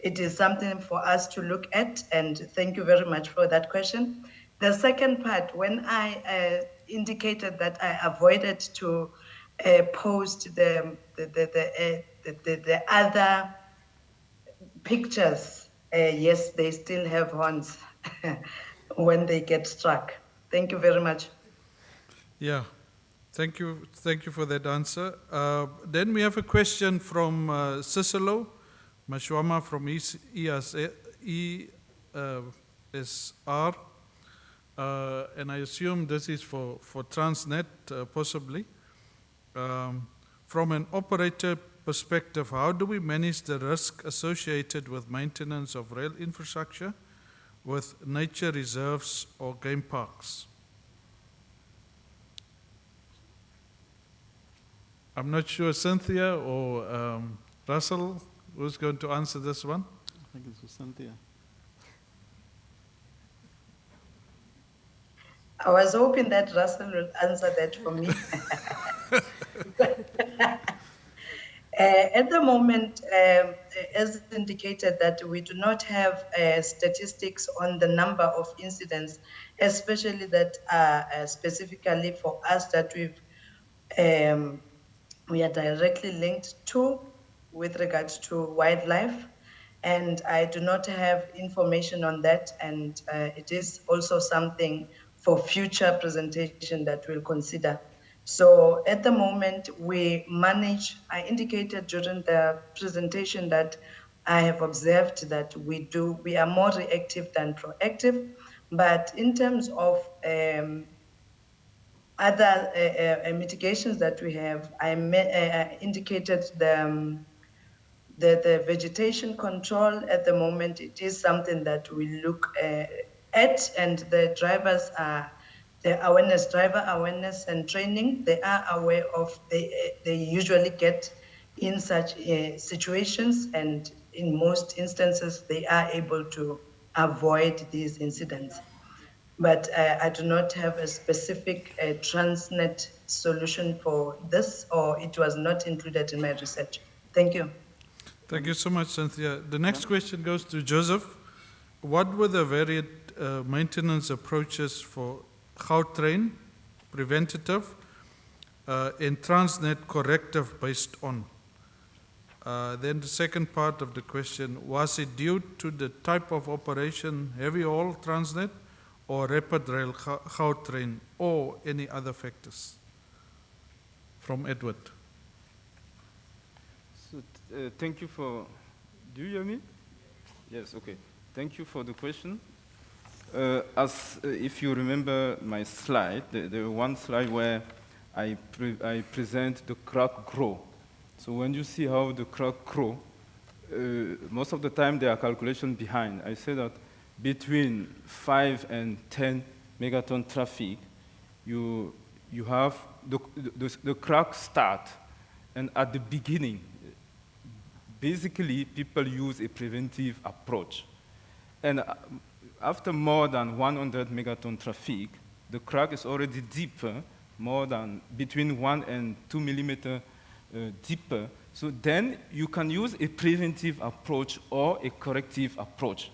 [SPEAKER 7] It is something for us to look at, and thank you very much for that question. The second part, when I indicated that I avoided to post the other pictures, yes, they still have horns. when they get struck. Thank you very much.
[SPEAKER 9] Yeah, thank you for that answer. Then we have a question from Siselo Mashwama from ESR, and I assume this is for Transnet, possibly. From an operator perspective, how do we manage the risk associated with maintenance of rail infrastructure with nature reserves or game parks? I'm not sure, Cynthia or Russell, who's going to answer this one?
[SPEAKER 4] I think it's for Cynthia.
[SPEAKER 7] I was hoping that Russell will answer that for me. At the moment, as indicated, that we do not have statistics on the number of incidents, especially that are specifically for us that we are directly linked to with regards to wildlife. And I do not have information on that. And it is also something for future presentation that we'll consider. So at the moment, we manage, I indicated during the presentation that I have observed that we are more reactive than proactive. But in terms of other mitigations that we have, I indicated the vegetation control. At the moment, it is something that we look at, and the drivers are the driver awareness and training. They are aware of, they usually get in such situations, and in most instances, they are able to avoid these incidents. But I do not have a specific Transnet solution for this, or it was not included in my research. Thank you.
[SPEAKER 9] Thank you so much, Cynthia. The next question goes to Joseph. What were the varied maintenance approaches for Gautrain, preventative, and Transnet corrective based on? Then the second part of the question, was it due to the type of operation, heavy haul Transnet, or rapid rail Gautrain, or any other factors? From Edward.
[SPEAKER 6] So, thank you for, do you hear me? Yes, okay. Thank you for the question. If you remember my slide, the one slide where I present the crack grow. So when you see how the crack grow, most of the time there are calculations behind. I say that between 5 and 10 megaton traffic, you have the crack start, and at the beginning, basically people use a preventive approach. And after more than 100 megaton traffic, the crack is already deeper, more than between 1 and 2 millimeter deeper. So then you can use a preventive approach or a corrective approach.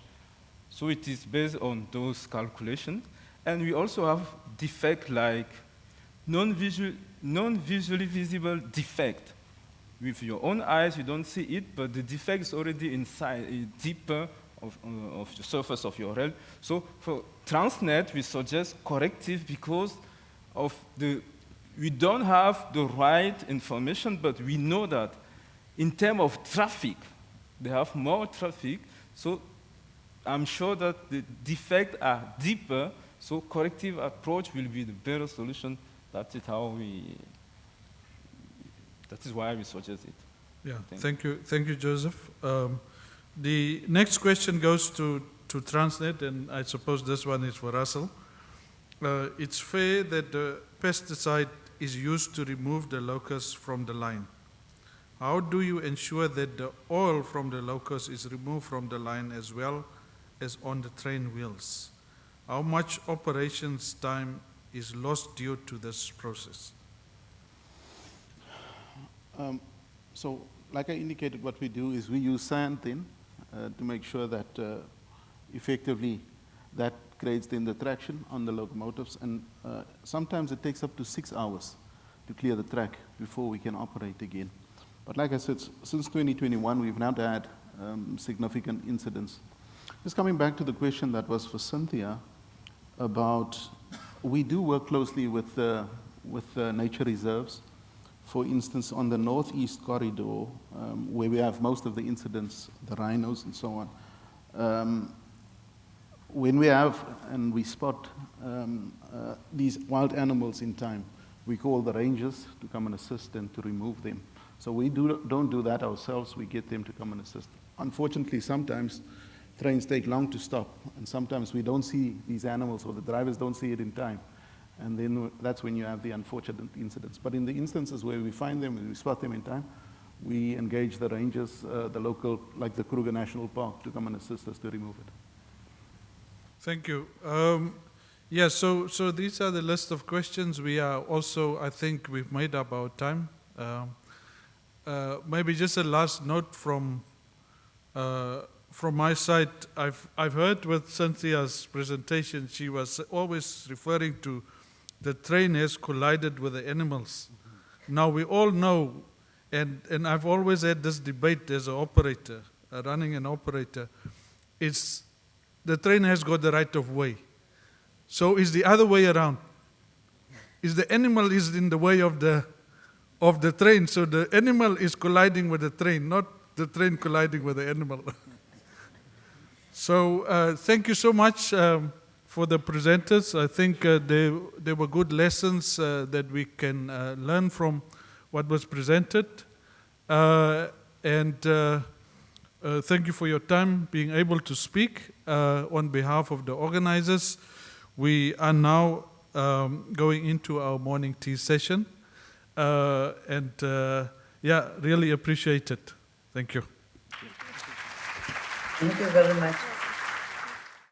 [SPEAKER 6] So it is based on those calculations. And we also have defect like non-visually visible defect. With your own eyes, you don't see it, but the defect is already inside, deeper of the surface of your rail. So for Transnet, we suggest corrective because we don't have the right information, but we know that in terms of traffic, they have more traffic, so I'm sure that the defects are deeper, so corrective approach will be the better solution. That is why we suggest it.
[SPEAKER 9] Yeah, thank you, Joseph. The next question goes to Transnet, and I suppose this one is for Russell. It's fair that the pesticide is used to remove the locust from the line. How do you ensure that the oil from the locust is removed from the line as well as on the train wheels? How much operations time is lost due to this process?
[SPEAKER 4] So, like I indicated, what we do is we use xanthin to make sure that effectively that creates then the traction on the locomotives, and sometimes it takes up to 6 hours to clear the track before we can operate again. But like I said, since 2021, we've not had significant incidents. Just coming back to the question that was for Cynthia, about, we do work closely with nature reserves. For instance, on the northeast corridor, where we have most of the incidents, the rhinos and so on, when we have and we spot these wild animals in time, we call the rangers to come and assist and to remove them. So we don't do that ourselves, we get them to come and assist. Unfortunately, sometimes trains take long to stop, and sometimes we don't see these animals, or the drivers don't see it in time. And then that's when you have the unfortunate incidents. But in the instances where we find them and we spot them in time, we engage the rangers, the local, like the Kruger National Park, to come and assist us to remove it.
[SPEAKER 9] Thank you. Yeah, so these are the list of questions. We are also, I think we've made up our time. Maybe just a last note from my side. I've heard with Cynthia's presentation, she was always referring to the train has collided with the animals. Now we all know, and I've always had this debate as an operator, running an operator, it's the train has got the right of way. So it's the other way around. Is the animal is in the way of the train, so the animal is colliding with the train, not the train colliding with the animal. So thank you so much for the presenters. I think they were good lessons that we can learn from what was presented. And thank you for your time being able to speak on behalf of the organizers. We are now going into our morning tea session. And yeah, really appreciate it. Thank you.
[SPEAKER 7] Thank you very much.